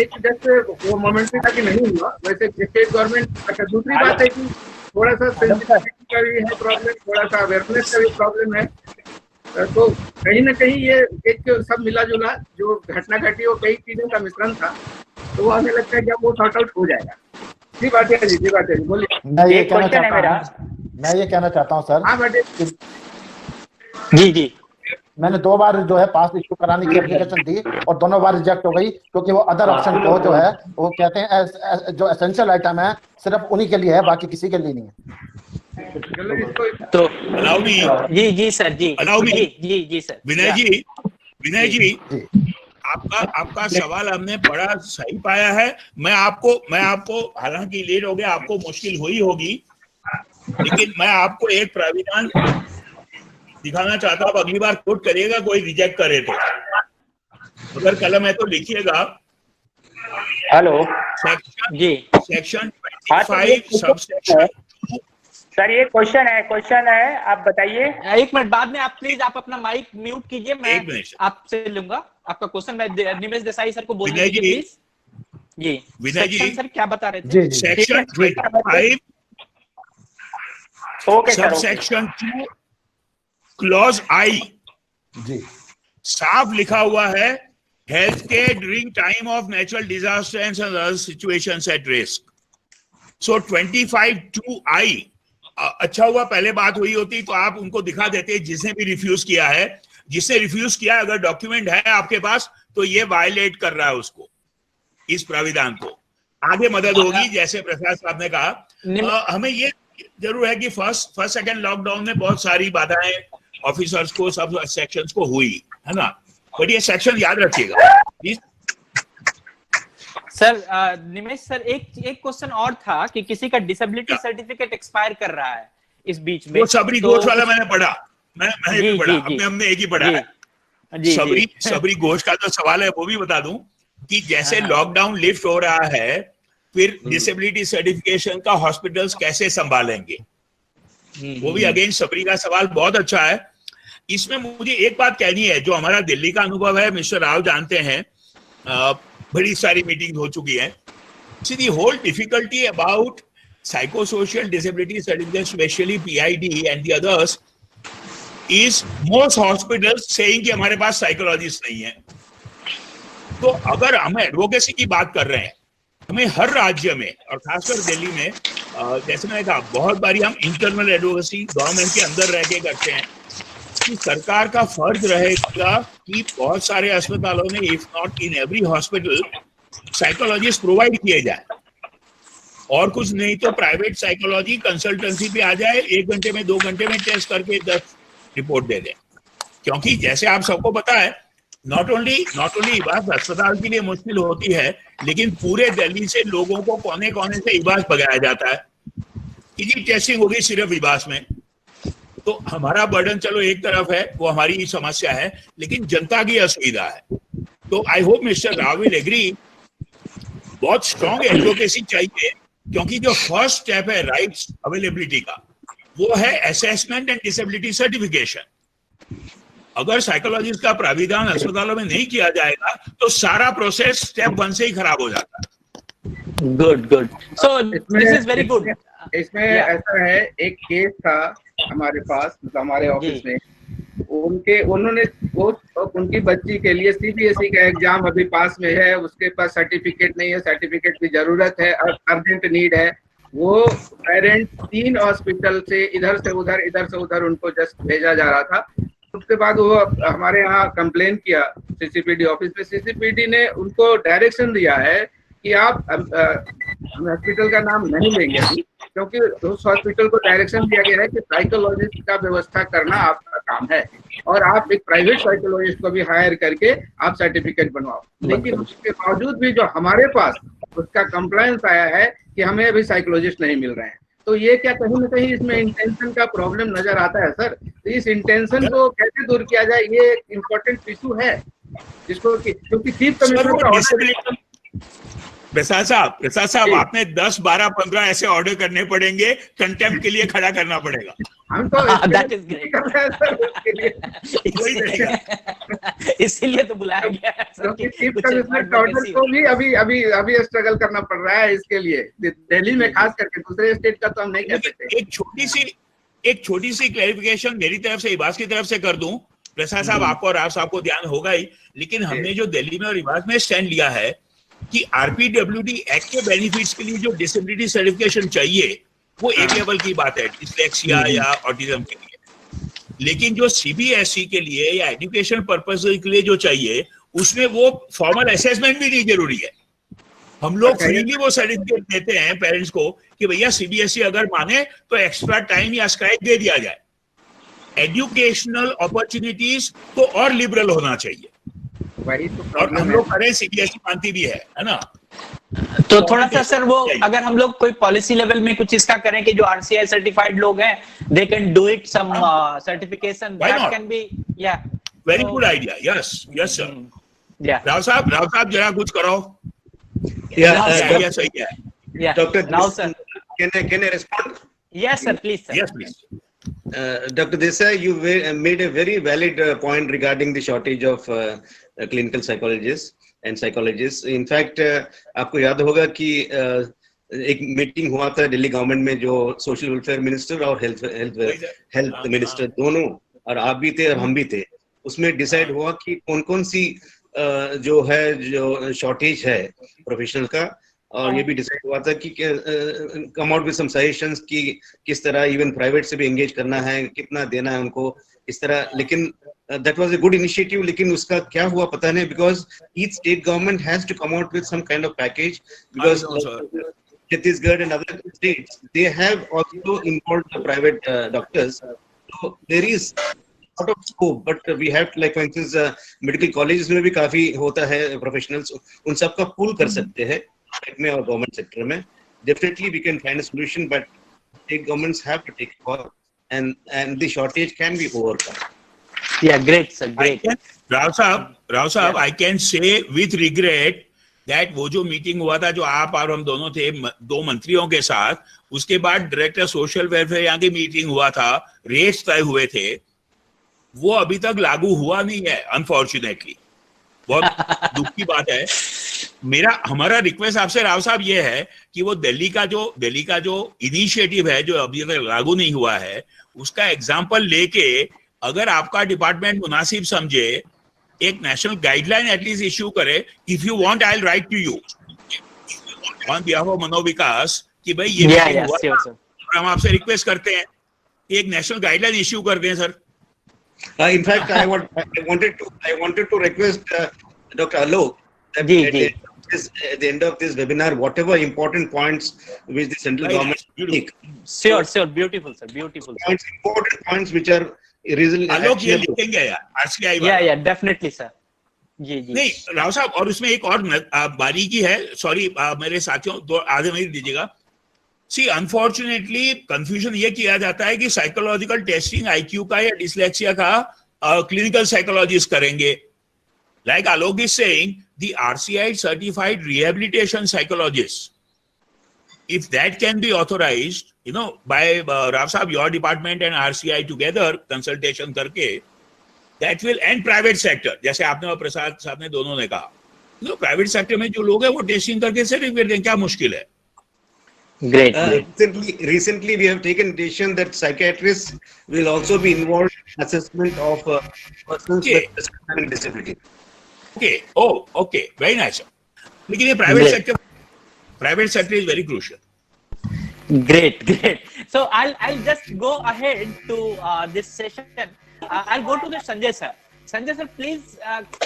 एक जस्ट वो मोमेंट्री था कि नहीं हुआ, वैसे स्टेट गवर्नमेंट। अच्छा, दूसरी बात है कि थोड़ा सा सेंसिटिविटी का भी है प्रॉब्लम, थोड़ा सा अवेयरनेस का भी प्रॉब्लम है। तो कहीं ना कहीं ये एक सब मिला जुला जो घटना घटी वो कई चीजों का मिश्रण था, तो वो हमें लगता है कि अब वो सॉर्ट आउट हो जाएगा। जी बात है जी, बात है, बोलिए। मैं ये कहना चाहता हूँ सर। हाँ बेटे। जी मैंने 2 बार जो है पास इशू कराने की एप्लीकेशन दी और दोनों बार रिजेक्ट हो गई, क्योंकि वो अदर ऑप्शन को जो है वो कहते हैं जो एसेंशियल आइटम है सिर्फ उन्हीं के लिए है, बाकी किसी के लिए नहीं है। तो जी सर, जी सर। विनय जी आपका सवाल हमने बड़ा सही पाया है। मैं आपको हालांकि लेट हो गया, आपको मुश्किल हुई होगी, लेकिन मैं आपको एक प्राविधान दिखाना चाहता हूँ। अगली बार कोट करिएगा, कोई रिजेक्ट करे तो, अगर कलम है तो लिखिएगा। Hello section 25 subsection. सर ये क्वेश्चन है, आप बताइए। एक मिनट, बाद में आप प्लीज आप अपना माइक म्यूट कीजिए, मैं आपसे लूंगा आपका क्वेश्चन। मैं निमेश देसाई सर को बोलने दीजिए please. Ji Vinay ji sir क्या बता रहे थे? सेक्शन 25 सबसेक्शन 2 क्लॉज आई जी साफ लिखा हुआ है, health care during time of natural disaster and other situations at risk. So 25(2)I अच्छा हुआ पहले बात हुई होती तो आप उनको दिखा देते, जिसने भी रिफ्यूज किया है, जिसने रिफ्यूज किया अगर डॉक्यूमेंट है आपके पास तो ये वायलेट कर रहा है उसको, इस प्राविधान को। आगे मदद होगी, जैसे प्रसाद साहब ने कहा। हमें ये जरूर है कि फर्स्ट सेकंड लॉकडाउन में बहुत सारी बाधाएं ऑफिसर्स को, सब सेक्शंस को हुई है ना, बट ये सेक्शन याद रखिएगा प्लीज। सर निमेश सर, एक क्वेश्चन और था कि किसी का डिसेबिलिटी सर्टिफिकेट एक्सपायर कर रहा है इस बीच में, वो सबरी घोष वाला मैंने पढ़ा, मैंने भी पढ़ा, हमने एक ही पढ़ा है। सबरी घोष का जो सवाल है वो भी बता दूं कि जैसे लॉकडाउन लिफ्ट हो रहा है, फिर डिसेबिलिटी सर्टिफिकेशन का हॉस्पिटल्स कैसे संभालेंगे, वो भी अगेन सबरी का सवाल बहुत अच्छा है। इसमें मुझे एक बात कहनी है, जो हमारा दिल्ली का अनुभव है, मिस्टर राव जानते हैं, बड़ी सारी मीटिंग हो चुकी है। See, the whole difficulty about psychosocial disability certificate, especially PID and the others, is most hospitals saying कि हमारे पास साइकोलॉजिस्ट नहीं है। तो अगर हम एडवोकेसी की बात कर रहे हैं, हमें हर राज्य में और खासकर दिल्ली में, जैसे मैंने कहा, बहुत बारी हम इंटरनल एडवोकेसी गवर्नमेंट के अंदर रह के करते हैं कि सरकार का फर्ज रहेगा कि बहुत सारे अस्पतालों में, if not in every hospital, psychologist provide किए जाए, और कुछ नहीं तो प्राइवेट साइकोलॉजी कंसल्टेंसी पे आ जाए, 1 घंटे में 2 घंटे में टेस्ट करके 10 रिपोर्ट दे दें। क्योंकि जैसे आप सबको पता है, नॉट ओनली बात अस्पताल के लिए मुश्किल होती है, लेकिन पूरे दिल्ली से लोगों को कोने कोने से इबास भगाया जाता है कि जी टेस्टिंग होगी सिर्फ इबास में। तो हमारा बर्डन चलो एक तरफ है, वो हमारी समस्या है, लेकिन जनता की असुविधा है। तो I hope mister Rao will agree, बहुत स्ट्रॉन्ग एडवोकेसी चाहिए, क्योंकि जो फर्स्ट स्टेप है राइट्स अवेलेबिलिटी का, वो है असेसमेंट एंड डिसेबिलिटी सर्टिफिकेशन। अगर साइकोलॉजिस्ट का प्राविधान अस्पतालों में नहीं किया जाएगा तो सारा प्रोसेस स्टेप 1 से ही खराब हो जाता है। Good so this is very good. इसमें ऐसा है, एक केस था हमारे पास, हमारे ऑफिस में, उनकी बच्ची के लिए सीबीएसई का एग्जाम अभी पास में है, उसके पास सर्टिफिकेट नहीं है, सर्टिफिकेट की जरूरत है, अर्जेंट नीड है। वो पेरेंट 3 हॉस्पिटल से इधर से उधर उनको जस्ट भेजा जा रहा था। उसके बाद वो हमारे यहाँ कंप्लेन किया सीसीपीडी ऑफिस में। सीसीपीडी ने उनको डायरेक्शन दिया है कि आप हॉस्पिटल का नाम नहीं लेंगे अभी, क्योंकि उस हॉस्पिटल को डायरेक्शन दिया गया है कि साइकोलॉजिस्ट का व्यवस्था करना आपका काम है, और आप एक प्राइवेट साइकोलॉजिस्ट को भी हायर करके आप सर्टिफिकेट बनवाओ। लेकिन उसके बावजूद भी जो हमारे पास उसका कंप्लायंस आया है कि हमें अभी साइकोलॉजिस्ट नहीं मिल रहे हैं। तो ये क्या कहीं ना कहीं इसमें इंटेंशन का प्रॉब्लम नजर आता है सर? तो इस इंटेंशन को कैसे दूर किया जाए, ये एक इम्पोर्टेंट इशू है जिसको क्योंकि चीफ कमिश्नर का ऑर्डर। प्रसाद साहब आपने 10, 12, 15 ऐसे ऑर्डर करने पड़ेंगे, कंटेम्प्ट के लिए खड़ा करना पड़ेगा। हम तो इसीलिए तो बुलाया गया है सर, चीफ कमिश्नर का ऑर्डर को भी अभी स्ट्रगल करना पड़ रहा है इसके लिए, दिल्ली में खास करके, दूसरे स्टेट का तो हम नहीं कह सकते। एक छोटी सी क्लैरिफिकेशन मेरी तरफ से, इबास की तरफ से कर दूं। प्रसाद साहब आपको और राव साहब को ध्यान होगा ही, लेकिन हमने जो दिल्ली में और इबास में स्टैंड लिया है कि आरपीडब्ल्यूडी एक्ट के बेनिफिट्स के लिए जो डिसेबिलिटी सर्टिफिकेशन चाहिए वो एक लेवल की बात है, डिस्लेक्सिया या ऑटिज्म के लिए, लेकिन जो सीबीएसई के लिए या एजुकेशन पर्पस के लिए जो चाहिए उसमें वो फॉर्मल असेसमेंट भी नहीं जरूरी है। हम लोग फ्रीली वो सर्टिफिकेट देते हैं पेरेंट्स को कि भैया सीबीएसई अगर माने तो एक्स्ट्रा टाइम या स्क्रैच दे दिया जाए। एजुकेशनल अपॉर्चुनिटीज तो और लिबरल होना चाहिए, वही तो और हम लोग करें, सीबीएसई मानती भी है ना। तो थोड़ा सा सर वो अगर हम लोग कोई पॉलिसी लेवल में कुछ इसका करें कि जो आरसीआई सर्टिफाइड लोग हैं they can do it some certification, that can be या very good idea. Yes sir. Rao साहब जरा कुछ करो। या सही है doctor now sir, can I respond? yes sir, please sir. Yes please. Dr. Desai, you made a very valid point regarding the shortage of clinical psychologists and psychologists. In fact, आपको याद होगा कि एक मीटिंग हुआ था Delhi government में, जो social welfare minister और हेल्थ मिनिस्टर दोनों, और आप भी थे और हम भी थे, उसमें डिसाइड हुआ कि कौन कौन सी जो शॉर्टेज है प्रोफेशनल का, और ये भी डिसाइड हुआ था कि come out with some suggestions कि किस तरह इवन प्राइवेट से भी एंगेज करना है, कितना देना है उनको, इस तरह। लेकिन that was a good initiative, लेकिन उसका क्या हुआ पता नहीं, because each state government has to come out with some kind of package, because Chhattisgarh and other states, they have also involved the private doctors, so there is lot of scope, but we have to, like for instance medical colleges में भी काफी होता है professionals, उन सब का pull कर सकते हैं प्राइवेट में और गवर्नमेंट सेक्टर में। Definitely we can find a solution, but state governments have to take a call, and the shortage can be overcome. Yeah, great sir, great. Rao Sahab, I can say with regret that वो जो meeting हुआ था, जो आप और हम दोनों थे, 2 मंत्रियों के साथ, उसके बाद डायरेक्टर सोशल वेलफेयर यहाँ की मीटिंग हुआ था, रेट्स तय हुए थे, वो अभी तक लागू हुआ नहीं है अनफॉर्चुनेटली। बहुत दुख की बात है। हमारा रिक्वेस्ट आपसे राव साहब ये है कि वो दिल्ली का जो इनिशिएटिव है, जो अभी तक लागू नहीं हुआ है, उसका एग्जाम्पल लेके अगर आपका डिपार्टमेंट मुनासिब समझे, एक नेशनल गाइडलाइन एटलीस्ट इश्यू करे। If you want I will write to you on behalf of Manovikas कि भाई ये हम आपसे रिक्वेस्ट करते हैं कि एक नेशनल गाइडलाइन इश्यू कर दें sir. In fact, I wanted to request Dr. Alok that at the end of this webinar, whatever important points which the central government take. Sure, beautiful sir, beautiful. Important points which are Alok ये लिखेंगे यार, RCI वाला। Yeah, definitely sir. जी। नहीं राव साहब, और उसमें एक और बारीकी है, सॉरी मेरे साथियों, आधे मिनट दीजिएगा। सी अनफॉर्चुनेटली कंफ्यूजन ये किया जाता है कि साइकोलॉजिकल टेस्टिंग आईक्यू का या डिसलेक्सिया का क्लिनिकल साइकोलॉजिस्ट करेंगे। Like Alok is saying, the RCI certified rehabilitation psychologist, if that can be authorized, by Rav Sahab, your department and RCI together, consultation करके, that will end private sector, जैसे आपने और प्रसाद साहब ने दोनों ने कहा, प्राइवेट सेक्टर में जो लोग हैं वो टेस्टिंग करके सर्टिफिकेट दें, क्या मुश्किल है? Great. Recently we have taken decision that psychiatrists will also be involved in assessment of persons with disability. Okay, very nice. लेकिन ये private sector is very crucial. Great. So I'll just go ahead to this session. I'll go to the Sanjay sir. Sanjay sir please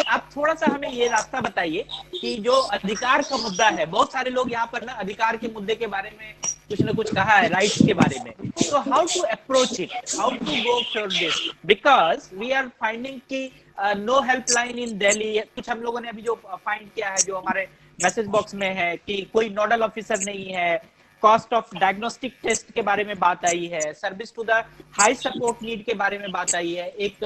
आप थोड़ा सा हमें ये रास्ता बताइए कि जो अधिकार का मुद्दा है, बहुत सारे लोग यहाँ पर ना अधिकार के मुद्दे के बारे में कुछ ना कुछ कहा है, राइट्स के बारे में, तो how to approach it, how to go for this, because we are finding कि नो हेल्पलाइन इन दिल्ली। कुछ हम लोगों ने अभी जो फाइंड किया है, जो हमारे मैसेज बॉक्स में है कि कोई नोडल ऑफिसर नहीं है, कॉस्ट ऑफ डायग्नोस्टिक टेस्ट के बारे में बात आई है, service to the high support need के बारे में बात आई है, एक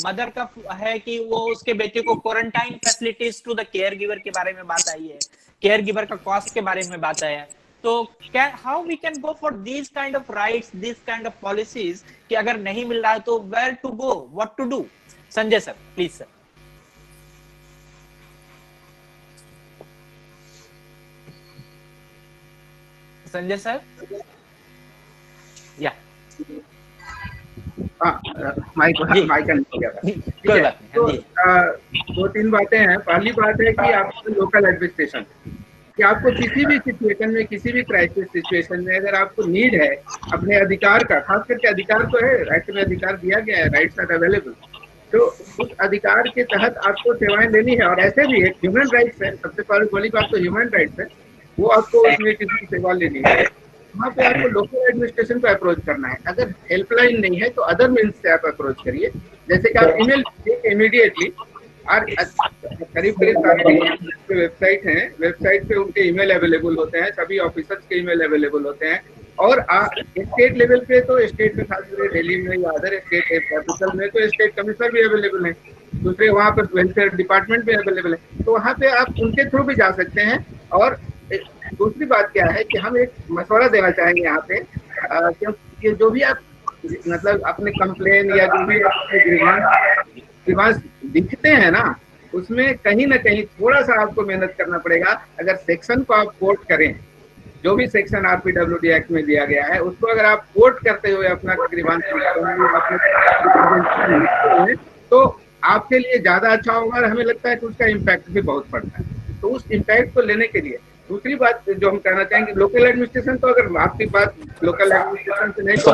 मदर का है कि वो उसके बेटे को quarantine facilities to the caregiver के बारे में बात आई है, केयर गिवर का कॉस्ट के बारे में बात आया है। तो how we can go for this kind of rights, this kind of policies कि अगर नहीं मिल रहा है तो where to go, what to do? Sanjay sir please sir. Sanjay sir या माइक हो गया था। कोई बात तो नहीं। 2-3 बातें हैं। पहली बात है कि आपको लोकल एडमिनिस्ट्रेशन, कि आपको किसी भी सिचुएशन में, किसी भी क्राइसिस सिचुएशन में अगर आपको नीड है अपने अधिकार का, खास करके अधिकार तो है, राइट में अधिकार दिया गया है, राइट्स आर अवेलेबल, तो उस अधिकार के तहत आपको सेवाएं लेनी है। और ऐसे भी एक ह्यूमन राइट्स है, सबसे पहली बात तो ह्यूमन राइट्स है, वो आपको उसमें किसी सेवा लेनी है, वहाँ पे आपको लोकल एडमिनिस्ट्रेशन को अप्रोच करना है। अगर हेल्पलाइन नहीं है तो अदर मीन्स से आप अप्रोच करिए, जैसे कि आप ईमेल इमीडिएटली, और करीब सारे वेबसाइट हैं, वेबसाइट पे उनके ईमेल अवेलेबल होते हैं, सभी ऑफिसर्स के ईमेल अवेलेबल होते हैं। और स्टेट लेवल पे तो स्टेट में, खासकर दिल्ली में या अदर स्टेट कैपिटल में तो स्टेट कमिश्नर भी अवेलेबल है, दूसरे वहाँ पर वेलफेयर डिपार्टमेंट भी अवेलेबल है, तो वहाँ पे आप उनके थ्रू भी जा सकते हैं। और दूसरी बात क्या है कि हम एक मशवरा देना चाहेंगे यहाँ पे, क्योंकि जो भी आप मतलब अपने कंप्लेन या जो भी अपने ग्रीवांस दिखते हैं ना, उसमें कहीं ना कहीं थोड़ा सा आपको मेहनत करना पड़ेगा। अगर सेक्शन को आप कोट करें, जो भी सेक्शन RPWD एक्ट में दिया गया है, उसको अगर आप कोट करते हुए अपना ग्रीवांस तो आपके लिए ज्यादा अच्छा होगा। और हमें लगता है कि उसका इम्पैक्ट भी बहुत पड़ता है। तो उस इम्पैक्ट को लेने के लिए दूसरी बात जो हम कहना चाहेंगे, लोकल एडमिनिस्ट्रेशन, तो अगर आपकी बात लोकल एडमिनिस्ट्रेशन से नहीं तो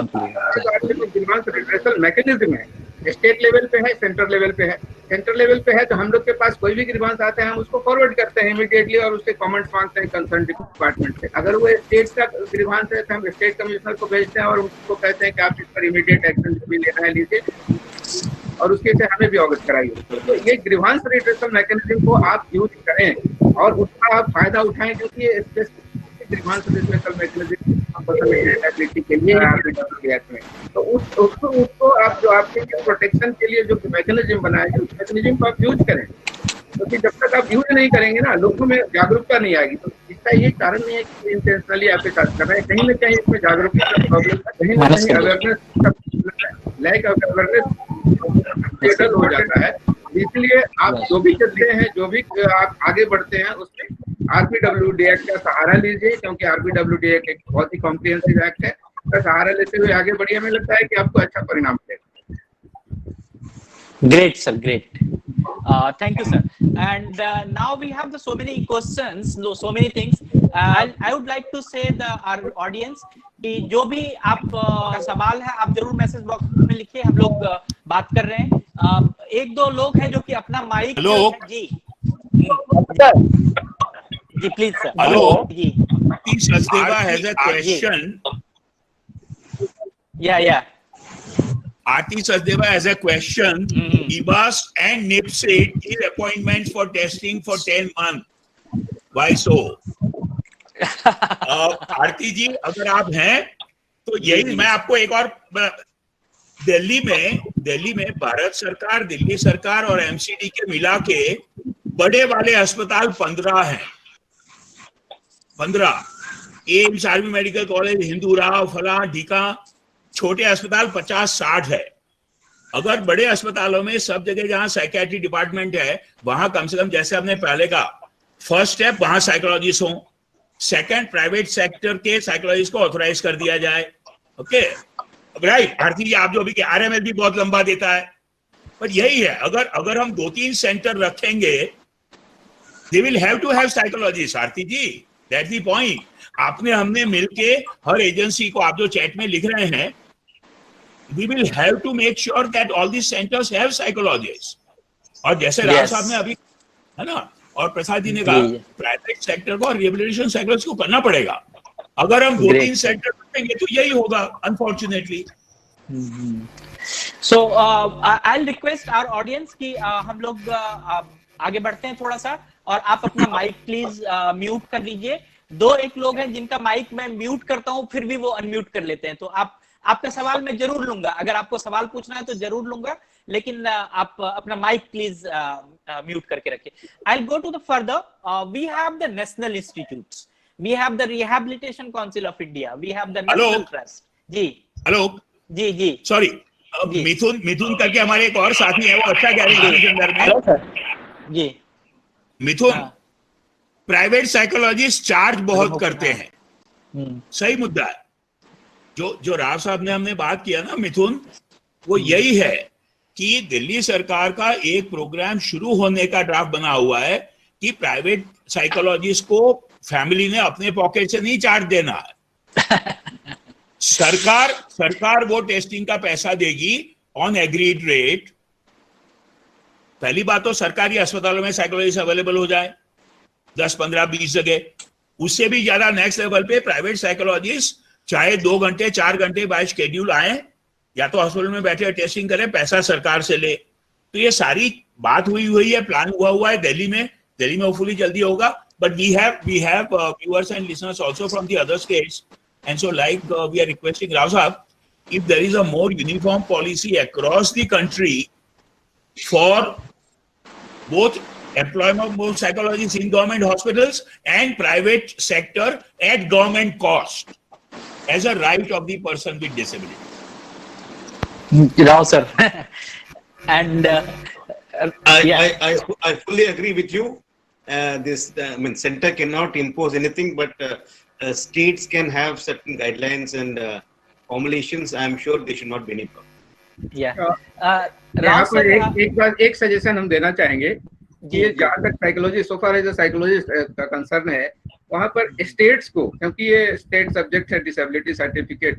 आपके तो ग्रीवांस रिड्रेसल मैकेनिज्म है, स्टेट लेवल पे है, सेंट्रल लेवल पे है। सेंट्रल लेवल पे है तो हम लोग के पास कोई भी ग्रीवांस आते हैं, हम उसको फॉरवर्ड करते हैं इमीडिएटली और उसके कमेंट्स मांगते हैं कंसर्न डिपार्टमेंट से। अगर वो स्टेट का ग्रीवांस है तो हम स्टेट कमिश्नर को भेजते हैं और उसको कहते हैं कि आप इस पर इमीडिएट एक्शन भी लेना है, लीजिए, और उसके से हमें भी अवगत कराइए। तो ये ग्रीवांस रिड्रेसल मैकेनिज्म को आप यूज करें और उसका आप फायदा उठाएं, क्योंकि ये ग्रीवांस रिड्रेसल मैकेनिज्म के लिए में, तो उसको आप जो आपके प्रोटेक्शन के लिए जो मैकेनिज्म बनाए, उस मैकेनिज्म को आप यूज करें। क्योंकि जब तक आप यूज नहीं करेंगे ना, लोगों में जागरूकता नहीं आएगी। तो इसका ये कारण नहीं है कि इंटेंशनली आपके साथ कर रहे हैं, कहीं ना कहीं इसमें जागरूकता का प्रॉब्लम है, कहीं ना कहीं अवेयरनेस, लैक ऑफ अवेयरनेस हो जाता है। इसलिए आप जो भी करते हैं, जो भी आप आगे बढ़ते हैं, उसमें RPWD एक्ट का सहारा लीजिए, क्योंकि RPWD एक्ट एक बहुत ही कॉम्प्रिहेंसिव एक्ट है। उसका सहारा लेते हुए आगे बढ़िए, हमें लगता है कि आपको अच्छा परिणाम मिलेगा। Great, sir. Great. Thank you, sir. And now we have so many questions, so many things. I would like to say our audience कि जो भी आप सवाल है आप जरूर मैसेज बॉक्स में लिखिए, हम लोग बात कर रहे हैं। एक दो लोग हैं जो कि अपना माइक जी प्लीज सर। हेलो जी, Sachdeva has a question. Yeah. Aarti Sachdeva has a question. IBAS and NIPSID give appointments for testing for 10 months. Why so? आरती जी, अगर आप हैं तो यही मैं आपको एक और, दिल्ली में भारत सरकार, दिल्ली सरकार और MCD के मिला के बड़े वाले अस्पताल 15 हैं। 15 AIIMS, army medical college, Hindu Rao, फला ढीका, छोटे अस्पताल 50-60 है। अगर बड़े अस्पतालों में सब जगह जहां साइकियाट्री डिपार्टमेंट है, वहां कम से कम, जैसे आपने पहले कहा, फर्स्ट स्टेप वहां साइकोलॉजिस्ट हो, सेकंड प्राइवेट सेक्टर के साइकोलॉजिस्ट को ऑथराइज कर दिया जाए। ओके राइट आरती जी, आप जो भी RML भी बहुत लंबा देता है, पर यही है, अगर हम 2-3 सेंटर रखेंगे, they will have to have psychologist. Aarti ji, that's the point. आपने हमने मिलके हर एजेंसी को, आप जो चैट में लिख रहे हैं, we will have to make sure that all these centers have psychologists. और जैसे राव साहब ने अभी, है ना, और प्रसाद जी ने कहा, प्राइवेट सेक्टर को और रिहेबिलिटेशन साइकोलॉजिस्ट को करना पड़ेगा। अगर हम 2-3 सेंटर रखेंगे तो यही होगा, unfortunately. So I'll request our audience कि हम लोग आगे बढ़ते हैं थोड़ा सा। और आप अपना माइक प्लीज म्यूट कर लीजिए। दो एक लोग हैं जिनका माइक मैं म्यूट करता हूं फिर भी वो अनम्यूट कर लेते हैं, तो आपका सवाल मैं जरूर लूंगा, अगर आपको सवाल पूछना है तो जरूर लूंगा, लेकिन आप अपना माइक प्लीज म्यूट करके रखिए। I go to the further, we have the national institutes, we have the rehabilitation council of India, we have the national trust. जी हेलो जी जी सॉरी, मिथुन करके हमारे एक और साथी है, वो अच्छा कह रहे हैं इस संदर्भ में। जी मिथुन, प्राइवेट साइकोलॉजिस्ट चार्ज बहुत करते हैं, सही मुद्दा है। जो राव साहब ने हमने बात किया ना मिथुन, वो यही है कि दिल्ली सरकार का एक प्रोग्राम शुरू होने का ड्राफ्ट बना हुआ है कि प्राइवेट साइकोलॉजिस्ट को फैमिली ने अपने पॉकेट से नहीं चार्ज देना है। सरकार वो टेस्टिंग का पैसा देगी ऑन एग्रीड रेट। पहली बात तो सरकारी अस्पतालों में साइकोलॉजिस्ट अवेलेबल हो जाए 10, 15, 20 जगह, उससे भी ज्यादा नेक्स्ट लेवल पे प्राइवेट साइकोलॉजिस्ट चाहे 2 घंटे 4 घंटे बाय शेड्यूल आए, या तो हॉस्पिटल में बैठे टेस्टिंग करें, पैसा सरकार से ले। तो ये सारी बात हुई है, प्लान हुआ है दिल्ली में होपफुली जल्दी होगा। But we have viewers and listeners also from the other states, and so like we are requesting Rao sahab, if there is a more uniform policy across the country for both employment of both psychologists in government hospitals and private sector at government cost as a right of the person with disability. Rao sir. And I fully agree with you. Center cannot impose anything, but states can have certain guidelines and formulations. I am sure there should not be any problem. यहाँ पर एक suggestion हम देना चाहेंगे कि जहाँ तक psychologist, सो far as psychologist का कंसर्न है, वहाँ पर स्टेट्स को, क्योंकि ये स्टेट सब्जेक्ट है, डिसेबिलिटी सर्टिफिकेट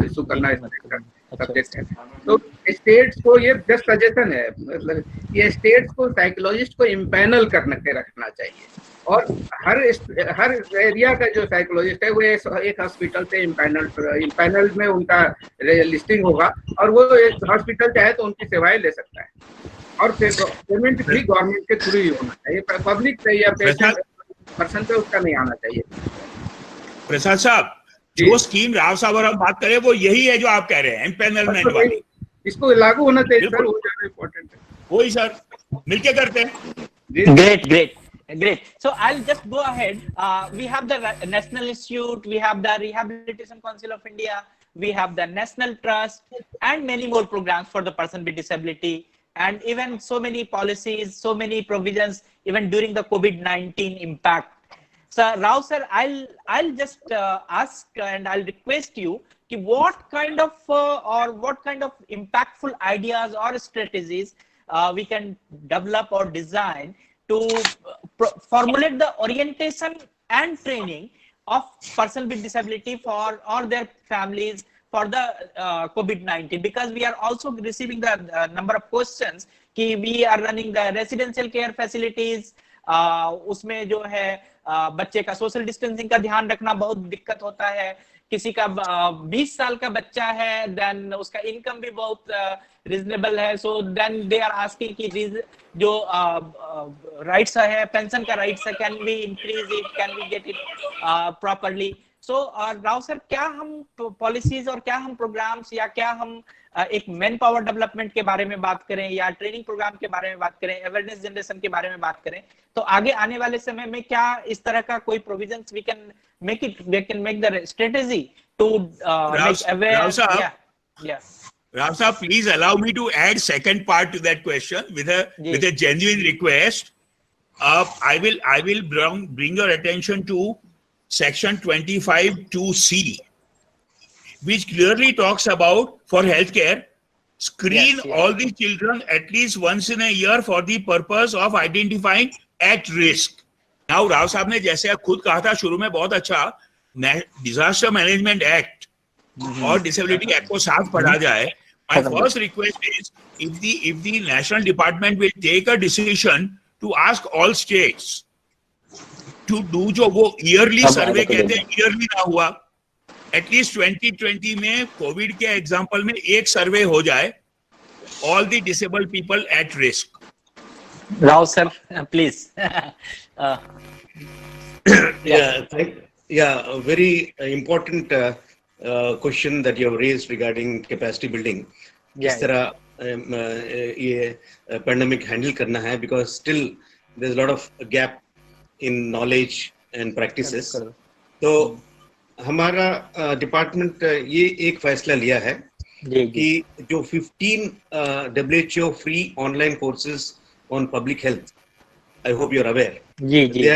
इशू करना सब्जेक्ट है, तो स्टेट्स को ये जस्ट सजेशन है, मतलब ये स्टेट्स को साइकोलॉजिस्ट को इम्पैनल करके रखना चाहिए, और हर एरिया का जो साइकोलॉजिस्ट है वो एक हॉस्पिटल से इम्पैनल में उनका लिस्टिंग होगा, और वो एक हॉस्पिटल चाहे तो उनकी सेवाएं ले सकता है, और पेमेंट भी गवर्नमेंट के थ्रू ही होना चाहिए, पब्लिक से या पेशेंट पर्सन पे उसका नहीं आना चाहिए। प्रसाद साहब, जो स्कीम राव साहब और हम बात करें वो यही है जो आप कह रहे हैं, एम्पैनलमेंट वाली, इसको लागू होना चाहिए सर, वो ज्यादा इम्पोर्टेंट है। वही सर, मिलके करते हैं। Great. So I'll just go ahead. We have the National Institute, we have the Rehabilitation Council of India, we have the National Trust, and many more programs for the person with disability, and even so many policies, so many provisions, even during the COVID-19 impact. So Rao sir, I'll just ask and I'll request you what kind of impactful ideas or strategies we can develop or design to formulate the orientation and training of person with disability for or their families for the COVID-19, because we are also receiving the number of questions कि we are running the residential care facilities, उसमें जो है बच्चे का social distancing का ध्यान रखना बहुत दिक्कत होता है, किसी का 20 साल का बच्चा है, देन उसका इनकम भी बहुत रीजनेबल है, so then they are asking कि जो राइट्स है, पेंशन का राइट्स है, can we increase it, can we get it properly. So Rao sir, क्या हम पॉलिसीज और क्या हम प्रोग्राम्स या क्या हम एक मैन पावर डेवलपमेंट के बारे में बात करें या ट्रेनिंग प्रोग्राम के बारे में बात करें, अवेयरनेस जनरेशन के बारे में बात करें, तो आगे आने वाले समय में क्या इस तरह का कोई provisions we can make the strategy to make aware? Rav Saab, please allow me to add second part to that question with a genuine request. I will bring your attention to section 25(2)(c), which clearly talks about, for healthcare, screen all the children at least once in a year for the purpose of identifying at risk. Now, Rao साहब ने जैसे खुद कहा था शुरू में, बहुत अच्छा, डिजास्टर मैनेजमेंट एक्ट और डिसेबिलिटी एक्ट को साथ पढ़ा जाए। My first request is, if the national department will take a decision to ask all states to do जो वो yearly survey कहते हैं, yearly ना हुआ, at least 2020 में कोविड के एग्जाम्पल में एक सर्वे हो जाए, all the disabled people at risk, Rao sir, please. A very important question that you have raised regarding capacity building. किस तरह ये pandemic handle करना है, because still there's a lot of gap in knowledge and practices. तो हमारा department ये एक फैसला लिया है कि जो 15 WHO free online courses on public health, I hope you're aware. They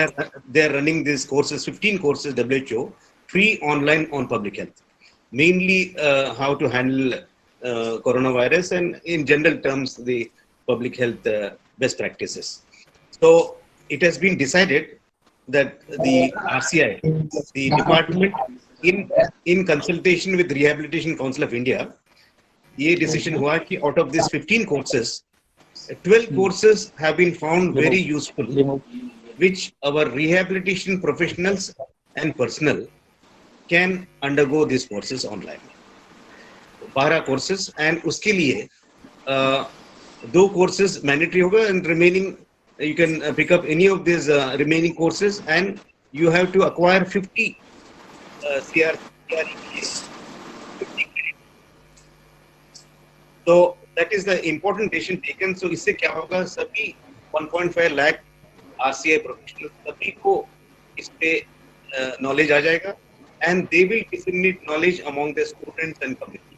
are running these courses, 15 courses WHO free online on public health, mainly how to handle coronavirus and in general terms the public health best practices. So it has been decided that the RCI, the department, in consultation with Rehabilitation Council of India, ये decision हुआ कि out of these 15 courses, 12 courses have been found very useful, which our rehabilitation professionals and personnel can undergo these courses online. 12 courses, and उसके लिए 2 courses mandatory होगा, and remaining you can pick up any of these remaining courses, and you have to acquire 50 CREPs, 50 credits. So that is the important decision taken. So इससे क्या होगा, सभी 1.5 lakh RCI professionals सभी को इस पे knowledge आ जाएगा, and they will disseminate knowledge among the students and community.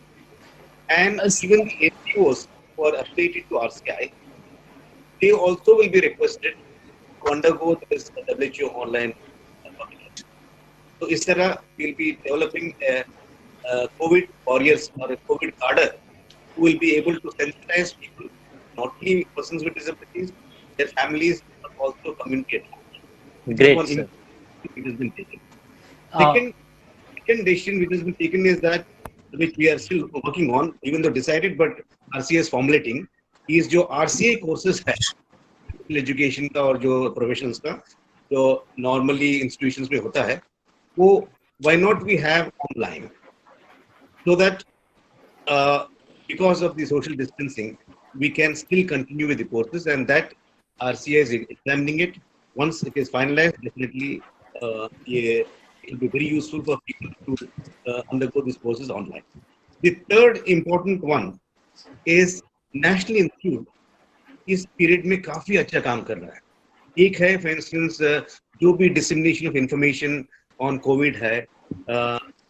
And even the NGOs who are affiliated to RCI, they also will be requested to undergo this WHO online publication. So इस तरह we'll be developing a COVID warriors or a COVID cadre who will be able to sensitize people, not only persons with disabilities, their families, but also community at large. Great, sir. It has been taken. Second decision which has been taken is that, which we are still working on, even though decided, but RCI is formulating, is जो RCI courses है, education का और जो professionals का, जो normally institutions में होता है, वो why not we have online, so that because of the social distancing, we can still continue with the courses, and that RCI is examining it. Once it is finalized, definitely it will be very useful for people to undergo these courses online. The third important one is National Institute इस period में काफी अच्छा काम कर रहा है. एक है, for instance, जो भी dissemination of information on COVID है,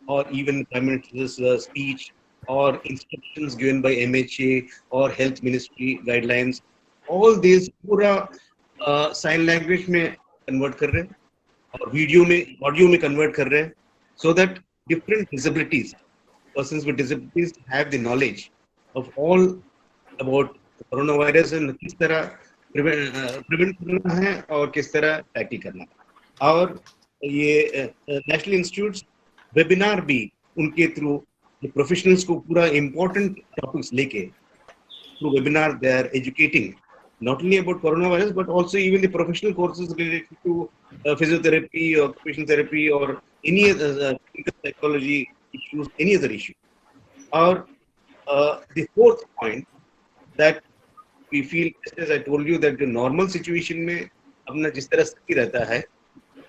or even Prime Minister's speech, or instructions given by MHA or Health Ministry guidelines, all these पूरा sign language में convert कर रहे हैं और video में, audio में convert कर रहे हैं, so that different disabilities, persons with disabilities have the knowledge of all about coronavirus and किस तरह prevent करना है और किस तरह tackle करना है. और ये National Institutes webinar भी उनके through professionals को पूरा important topics लेके through webinar they are educating not only about coronavirus but also even the professional courses related to physiotherapy or occupational therapy or any other psychology issues, any other issue. Or the fourth point that we feel, as I told you, that the normal situation में अपना जिस तरह स्थिति रहता है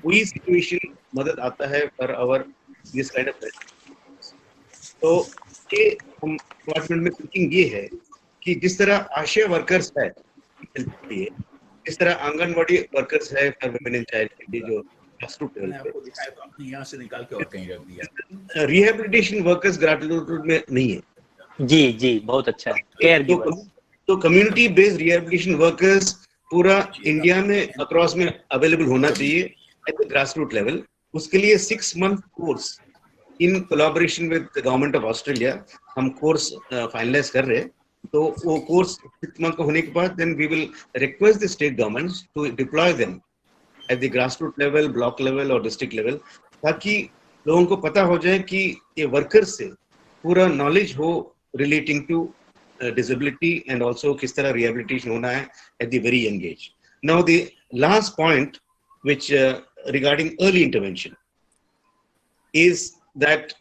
वही situation मदद आता है for our this kind of thing. तो ये हम डिपार्टमेंट में थिंकिंग ये है कि जिस तरह आशा वर्कर्स है जिस तरह आंगनवाड़ी वर्कर्स है फॉर वुमेन एंड चाइल्ड के लिए जो ग्रासरूट लेवल पे यहाँ से निकाल के और कहीं रख दिया, रिहैबिलिटेशन वर्कर्स ग्रासरूट में नहीं है. जी बहुत अच्छा है. केयर गिवर्स, तो कम्युनिटी बेस्ड रिहैबिलिटेशन वर्कर्स पूरा इंडिया में अक्रॉस में अवेलेबल होना चाहिए एट द ग्रासरूट लेवल. उसके लिए 6 month course in collaboration with the government of Australia हम कोर्स फाइनलाइज कर रहे हैं. तो वो कोर्स 6 month का होने के बाद then we will request the state governments to deploy them at the grassroot level, block level और डिस्ट्रिक्ट लेवल, ताकि लोगों को पता हो जाए कि ये वर्कर्स से पूरा नॉलेज हो relating to disability and also किस तरह rehabilitation होना है at the very young age. Now the last point which regarding early intervention is that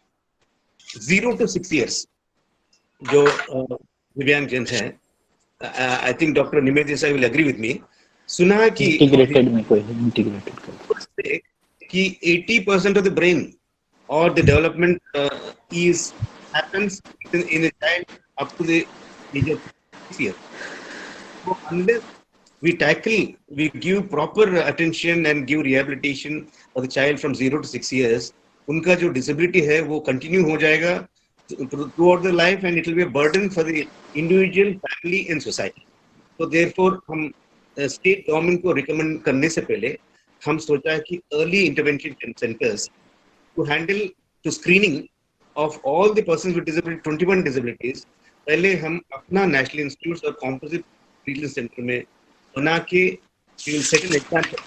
0 to 6 years जो दिव्यांग जन हैं, I think Dr. Nimit Desai will agree with me सुना कि इंटीग्रेटेड में कोई इंटीग्रेटेड कि 80% of the brain or the development happens in a child up to the age of 6 years. So unless we give proper attention and give rehabilitation for the child from 0 to 6 years, उनका जो disability है वो continue हो जाएगा throughout the life, and it will be a burden for the individual, family and society. So therefore हम state government को recommend करने से पहले हम सोचा है कि early intervention centers to handle to screening of all the persons with disability, 21 disabilities, पहले हम अपना National Institutes और Composite Regional Center में बना के we will set an example,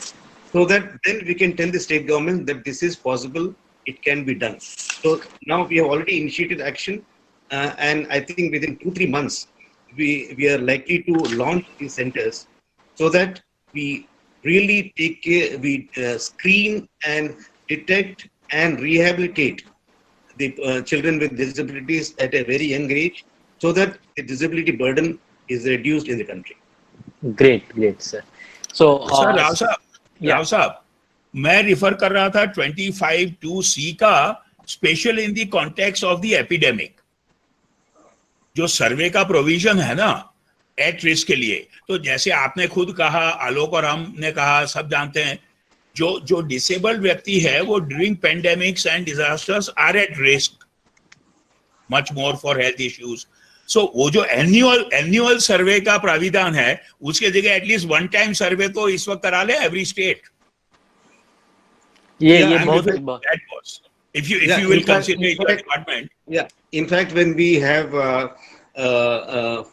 so that then we can tell the state government that this is possible, it can be done. So now we have already initiated action, and I think within 2-3 months we are likely to launch these centers, so that we really take care, we screen and detect and rehabilitate the children with disabilities at a very young age, so that the disability burden is reduced in the country. Great sir. So sir, Rao साहब, मैं refer कर रहा था 25(2)(c) का, special in the context of the epidemic, जो सर्वे का provision है ना एट रिस्क के लिए। तो जैसे आपने खुद कहा, आलोक और हमने कहा, सब जानते हैं, जो डिसेबल्ड व्यक्ति है वो during pandemics and disasters are at risk much more for health issues. So वो जो एनुअल सर्वे का प्राविधान है, उसके जगह एटलीस्ट वन टाइम सर्वे तो इस वक्त करा ले एवरी स्टेट। ये बहुत if you will consider your department. Yeah, in fact, when we have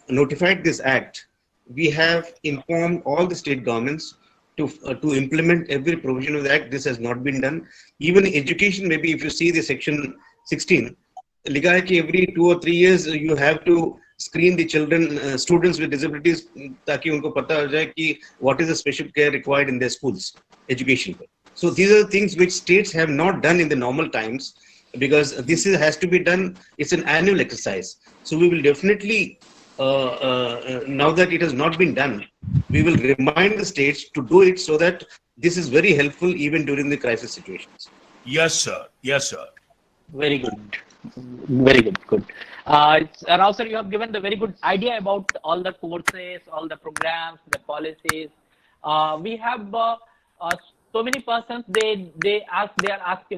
notified this act, we have informed all the state governments to implement every provision of the act. This has not been done. Even education, maybe if you see the section 16, लिखा है कि every 2 or 3 years you have to screen the children, students with disabilities, ताकि उनको पता हो जाए कि what is the special care required in their schools, education. So these are the things which states have not done in the normal times, because this has to be done. It's an annual exercise. So we will definitely, now that it has not been done, we will remind the states to do it, so that this is very helpful even during the crisis situations. Yes, sir. Yes, sir. Very good. Very good. Good. Rao sir, you have given the very good idea about all the courses, all the programs, the policies. We have so many persons. They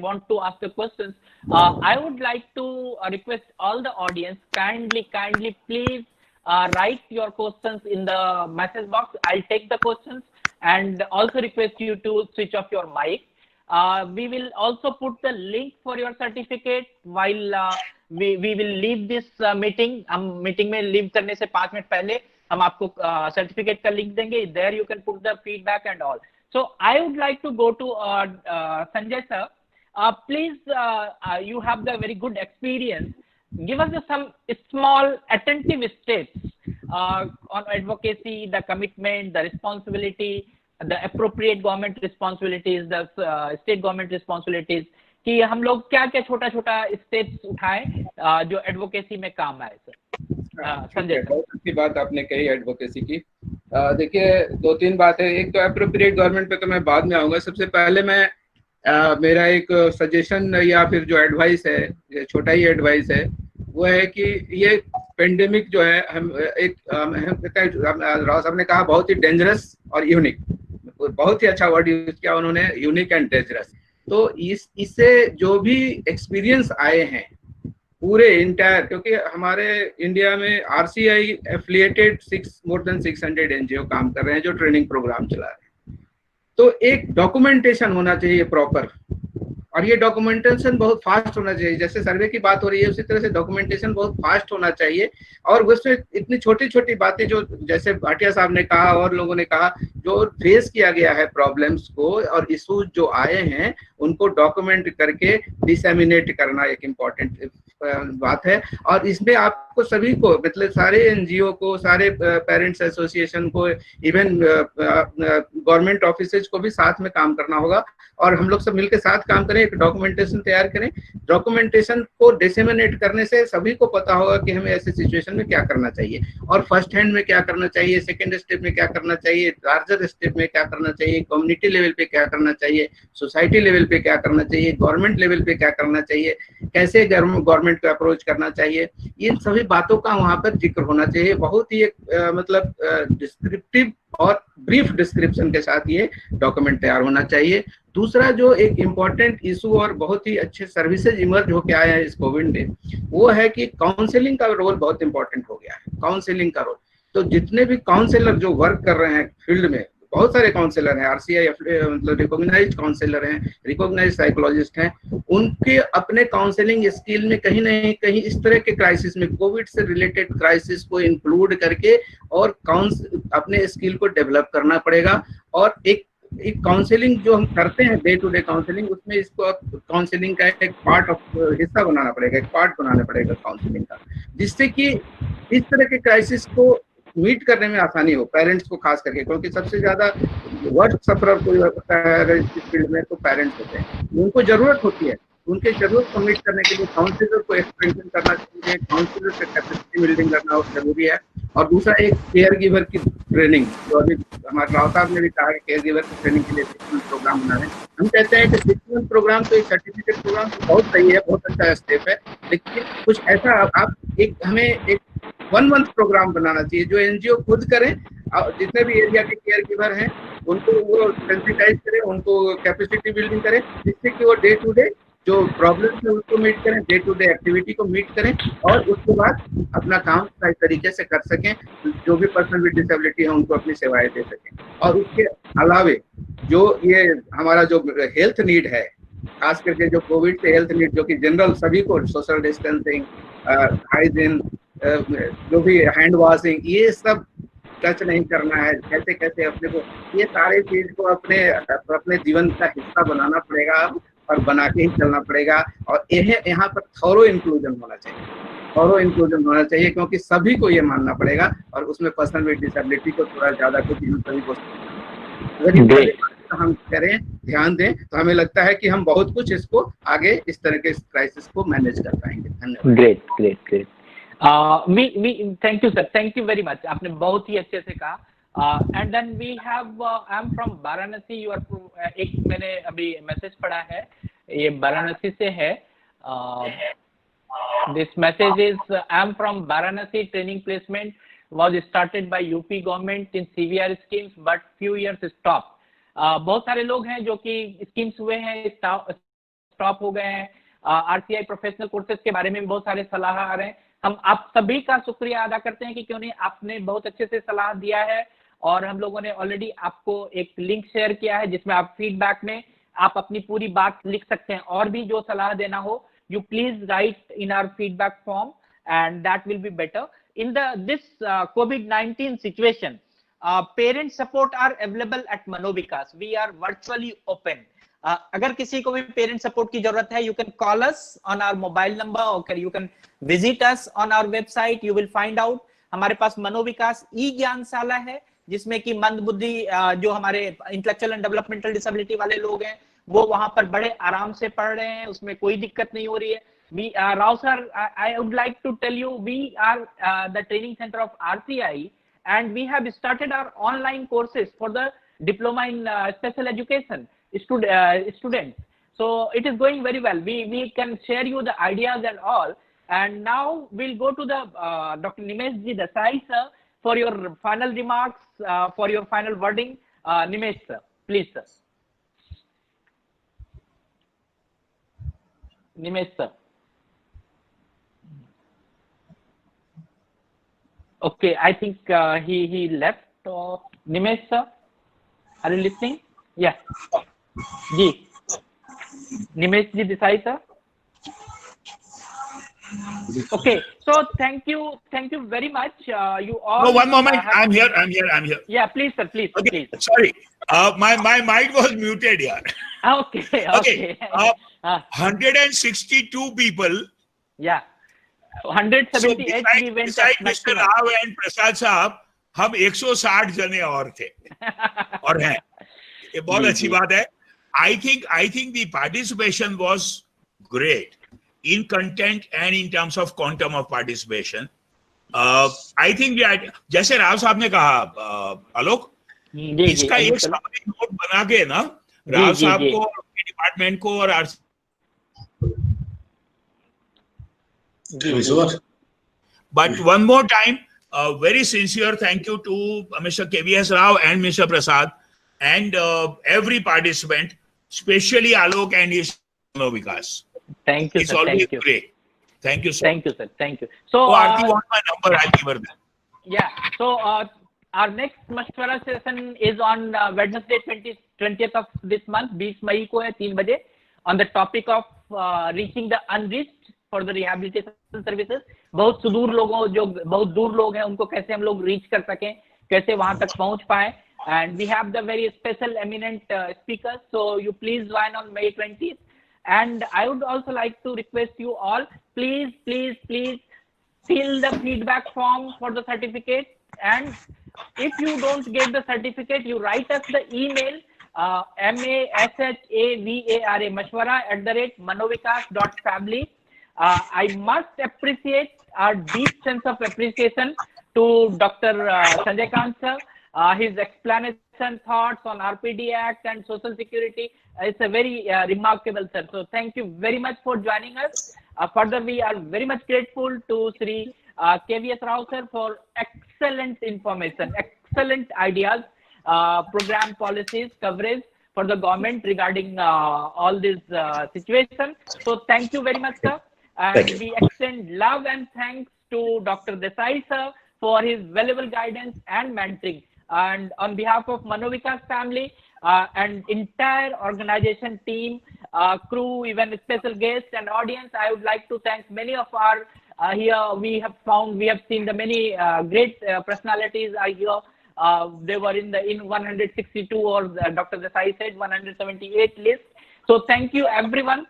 want to ask the questions. I would like to request all the audience, kindly, please write your questions in the message box. I'll take the questions, and also request you to switch off your mic. We will also put the link for your certificate while we will leave this meeting. हम meeting में leave करने से 5 minute पहले हम आपको certificate का link देंगे. There you can put the feedback and all. So I would like to go to Sanjay sir. Please, you have the very good experience. Give us some small attentive steps on advocacy, the commitment, the responsibility, the appropriate government responsibilities, the state government responsibilities, कि हम लोग क्या छोटा steps उठाएं जो advocacy में काम आए सर. संजय, बहुत अच्छी बात आपने कही एडवोकेसी की. देखिए 2-3 बात है. एक तो अप्रोप्रिएट गवर्नमेंट पे तो मैं बाद में आऊंगा. सबसे पहले मैं मेरा एक सजेशन या फिर जो एडवाइस है, ये छोटा ही एडवाइस है, वो है कि ये पेंडेमिक जो है हम राव साहब ने कहा बहुत ही डेंजरस और यूनिक, बहुत ही अच्छा वर्ड यूज किया उन्होंने, यूनिक एंड डेंजरस. तो इससे जो भी एक्सपीरियंस आए हैं पूरे इंटायर, क्योंकि हमारे इंडिया में RCI affiliated more than 600 NGO काम कर रहे हैं जो ट्रेनिंग प्रोग्राम चला रहे हैं. तो एक डॉक्यूमेंटेशन होना चाहिए प्रॉपर, और ये डॉक्यूमेंटेशन बहुत फास्ट होना चाहिए. जैसे सर्वे की बात हो रही है उसी तरह से डॉक्यूमेंटेशन बहुत फास्ट होना चाहिए. और उसमें इतनी छोटी छोटी बातें जो जैसे भाटिया साहब ने कहा और लोगों ने कहा, जो फेस किया गया है प्रॉब्लम्स को और इशूज जो आए हैं उनको डॉक्यूमेंट करके डिसेमिनेट करना एक इम्पॉर्टेंट बात है. और इसमें आपको सभी को, मतलब सारे NGO को, सारे पेरेंट्स एसोसिएशन को, इवन गवर्नमेंट ऑफिसेज को भी साथ में काम करना होगा. और हम लोग सब मिलकर साथ काम करें. एक डॉक्यूमेंटेशन तैयार करें। डॉक्यूमेंटेशन को डिसेमिनेट करने से सभी को पता होगा कि हमें ऐसे सिचुएशन में क्या करना चाहिए, और फर्स्ट हैंड में क्या करना चाहिए, सेकंड स्टेप में क्या करना चाहिए, लार्जर स्टेप में क्या करना चाहिए, कम्युनिटी लेवल पे क्या करना चाहिए, सोसाइटी लेवल पे क्या करना चाहिए, गवर्नमेंट लेवल पे क्या करना चाहिए, कैसे गवर्नमेंट को अप्रोच करना चाहिए, इन सभी बातों का वहां पर जिक्र होना चाहिए। बहुत ही एक मतलब डिस्क्रिप्टिव और ब्रीफ डिस्क्रिप्शन के साथ ये डॉक्यूमेंट तैयार होना चाहिए। दूसरा जो एक इम्पॉर्टेंट इशू और बहुत ही अच्छे सर्विसेज इमर्ज होके आए हैं इस कोविड में, वो है कि काउंसलिंग का रोल बहुत इंपॉर्टेंट हो गया है। काउंसलिंग का रोल, तो जितने भी काउंसलर जो वर्क कर रहे हैं फील्ड में, बहुत सारे काउंसलर हैं, आरसीआई मतलब रिकॉग्नाइज्ड काउंसलर हैं, रिकॉग्नाइज्ड साइकोलॉजिस्ट हैं, उनके अपने काउंसलिंग स्किल में कहीं ना कहीं इस तरह के क्राइसिस में, कोविड से रिलेटेड क्राइसिस को इंक्लूड करके और अपने स्किल को डेवलप करना पड़ेगा। और एक काउंसलिंग जो हम करते हैं डे टू डे काउंसलिंग, उसमें इसको काउंसलिंग का एक पार्ट ऑफ हिस्सा बनाना पड़ेगा, एक पार्ट बनाना पड़ेगा काउंसलिंग का, जिससे कि इस तरह के क्राइसिस को मीट करने में आसानी हो पेरेंट्स को खास करके, क्योंकि सबसे ज्यादा वर्स्ट सफरर कोई होता है अगर इस फील्ड में तो पेरेंट्स होते हैं। उनको जरूरत होती है, उनके जरूरत को मीट करने के लिए काउंसलर को एक्सपेंशन करना चाहिए, काउंसलर से कैपेसिटी बिल्डिंग करना जरूरी है। और दूसरा एक केयर गिवर की ट्रेनिंग, जो अभी हमारे राव साहब ने भी कहा कि केयर गिवर की ट्रेनिंग के लिए 6 मंथ प्रोग्राम बना रहे हैं। हम कहते हैं कि 6 मंथ प्रोग्राम तो एक सर्टिफिकेट प्रोग्राम तो बहुत सही है, बहुत अच्छा स्टेप है, लेकिन कुछ ऐसा आप हमें एक 1 मंथ प्रोग्राम बनाना चाहिए जो एनजीओ खुद करें, जितने भी एरिया के केयर गिवर हैं उनको वो सेंसिटाइज करें, उनको कैपेसिटी बिल्डिंग करें, जिससे कि वो डे टू डे जो प्रॉब्लम्स है उसको मीट करें, डे टू डे एक्टिविटी को मीट करें, और उसके बाद अपना काम सही तरीके से कर सकें, जो भी पर्सन विद डिसेबिलिटी है उनको अपनी सेवाएं दे सकें। और उसके अलावे जो ये हमारा जो हेल्थ नीड है, खास करके जो कोविड से हेल्थ नीड, जो कि जनरल सभी को, सोशल डिस्टेंसिंग, हाइजीन, जो भी हैंड वॉशिंग, ये सब टच नहीं करना है, कैसे कैसे अपने को ये सारे चीज को अपने जीवन का हिस्सा बनाना पड़ेगा और बना के ही चलना पड़ेगा। और यहाँ पर थॉरो इंक्लूजन होना चाहिए, थॉरो इंक्लूजन होना चाहिए, क्योंकि सभी को ये मानना पड़ेगा, और उसमें पर्सन विद डिसेबिलिटी को थोड़ा ज्यादा, क्योंकि हम सभी को अगर हम करें, ध्यान दें, तो हमें लगता है कि हम बहुत कुछ इसको आगे इस तरह के क्राइसिस को मैनेज कर पाएंगे। धन्यवाद। Great great great. Thank you sir, thank you very much, आपने बहुत ही अच्छे से कहा। And then we have, I am from Varanasi, you are, एक मैंने अभी मैसेज पढ़ा है, ये वाराणसी से है। This message is, I am from Varanasi, training placement was started by UP government in CVR schemes but few years stopped. बहुत सारे लोग हैं जो कि स्कीम्स हुए हैं, स्टॉप हो गए हैं। आरसीआई प्रोफेशनल कोर्सेज के बारे में बहुत सारे सलाह आ रहे हैं। हम आप सभी का शुक्रिया अदा करते हैं कि क्यों नहीं, आपने बहुत अच्छे से सलाह दिया है, और हम लोगों ने ऑलरेडी आपको एक लिंक शेयर किया है जिसमें आप फीडबैक में आप अपनी पूरी बात लिख सकते हैं, और भी जो सलाह देना हो you please write in our feedback form and that will be better. In this COVID-19 situation, parent support are available at Manovikas. We are virtually open. अगर किसी को भी पेरेंट सपोर्ट की जरूरत है, you can call us on our mobile number, or you can visit us on our website. You will find out. हमारे पास मनोविकास ई ज्ञानशाला है, जिसमें कि मंद बुद्धि जो हमारे इंटेलेक्चुअल एंड डेवलपमेंटल डिसेबिलिटी वाले लोग हैं वो वहां पर बड़े आराम से पढ़ रहे हैं, उसमें कोई दिक्कत नहीं हो रही है। We, Rao sir, I would like to tell you, we are the training center of RCI, and we have started our online courses for the diploma in special education students. So it is going very well. We can share you the ideas and all. And now we'll go to the Dr. Nimesh Ji Desai sir for your final remarks, for your final wording. Nimesh sir, please sir. Nimesh sir. Okay, I think he left. Nimesh sir, are you listening? Yeah. Ji. Nimesh Ji Desai sir. Okay, so thank you very much. You all. No, one moment. I'm here. Yeah, please sir, please. Okay, please. sorry. My mic was muted here. Okay. 162 people. Yeah. 178 we went beside Mr. Rao and Prasad साहब, हम 160 जने और थे और हैं। ये बहुत अच्छी बात है। I think the participation was great in content and in terms of quantum of participation. I think जैसे राव साहब ने कहा आलोक, इसका एक समरी नोट बना के ना राव साहब को, डिपार्टमेंट को और But one more time, a very sincere thank you to Mr. KVS Rao and Mr. Prasad and every participant, especially Alok and his Vikas. Thank you, it's sir. always Thank you. great. Thank you, sir. Thank you, sir. Thank you. So, Aarti wants my number. I'll give her that. Yeah. So, our next Mashwara session is on Wednesday, 20th of this month, 20 May को है 3 बजे, on the topic of reaching the unreached for the rehabilitation services. बहुत सुदूर लोगों, जो बहुत दूर लोग हैं, उनको कैसे हम लोग reach कर सकें, कैसे वहां तक पहुंच पाए. And we have the very special eminent speakers. So you please join on May 20th. And I would also like to request you all, please fill the feedback form for the certificate. And if you don't get the certificate, you write us the email mashvara mashwara@manovikas.family. I must appreciate our deep sense of appreciation to Dr. Sanjay Kant sir. His explanation, thoughts on RPD Act and Social Security is a very remarkable, sir. So thank you very much for joining us. Further, we are very much grateful to Sri KVS Rao sir for excellent information, excellent ideas, program policies, coverage for the government regarding all these situations. So thank you very much, sir. And we extend love and thanks to Dr. Desai sir for his valuable guidance and mentoring. And on behalf of Manovikas family and entire organization team, crew, even special guests and audience, I would like to thank many of our here we have seen the many great personalities are here. They were in 162 or Dr. Desai said 178 list. So thank you everyone.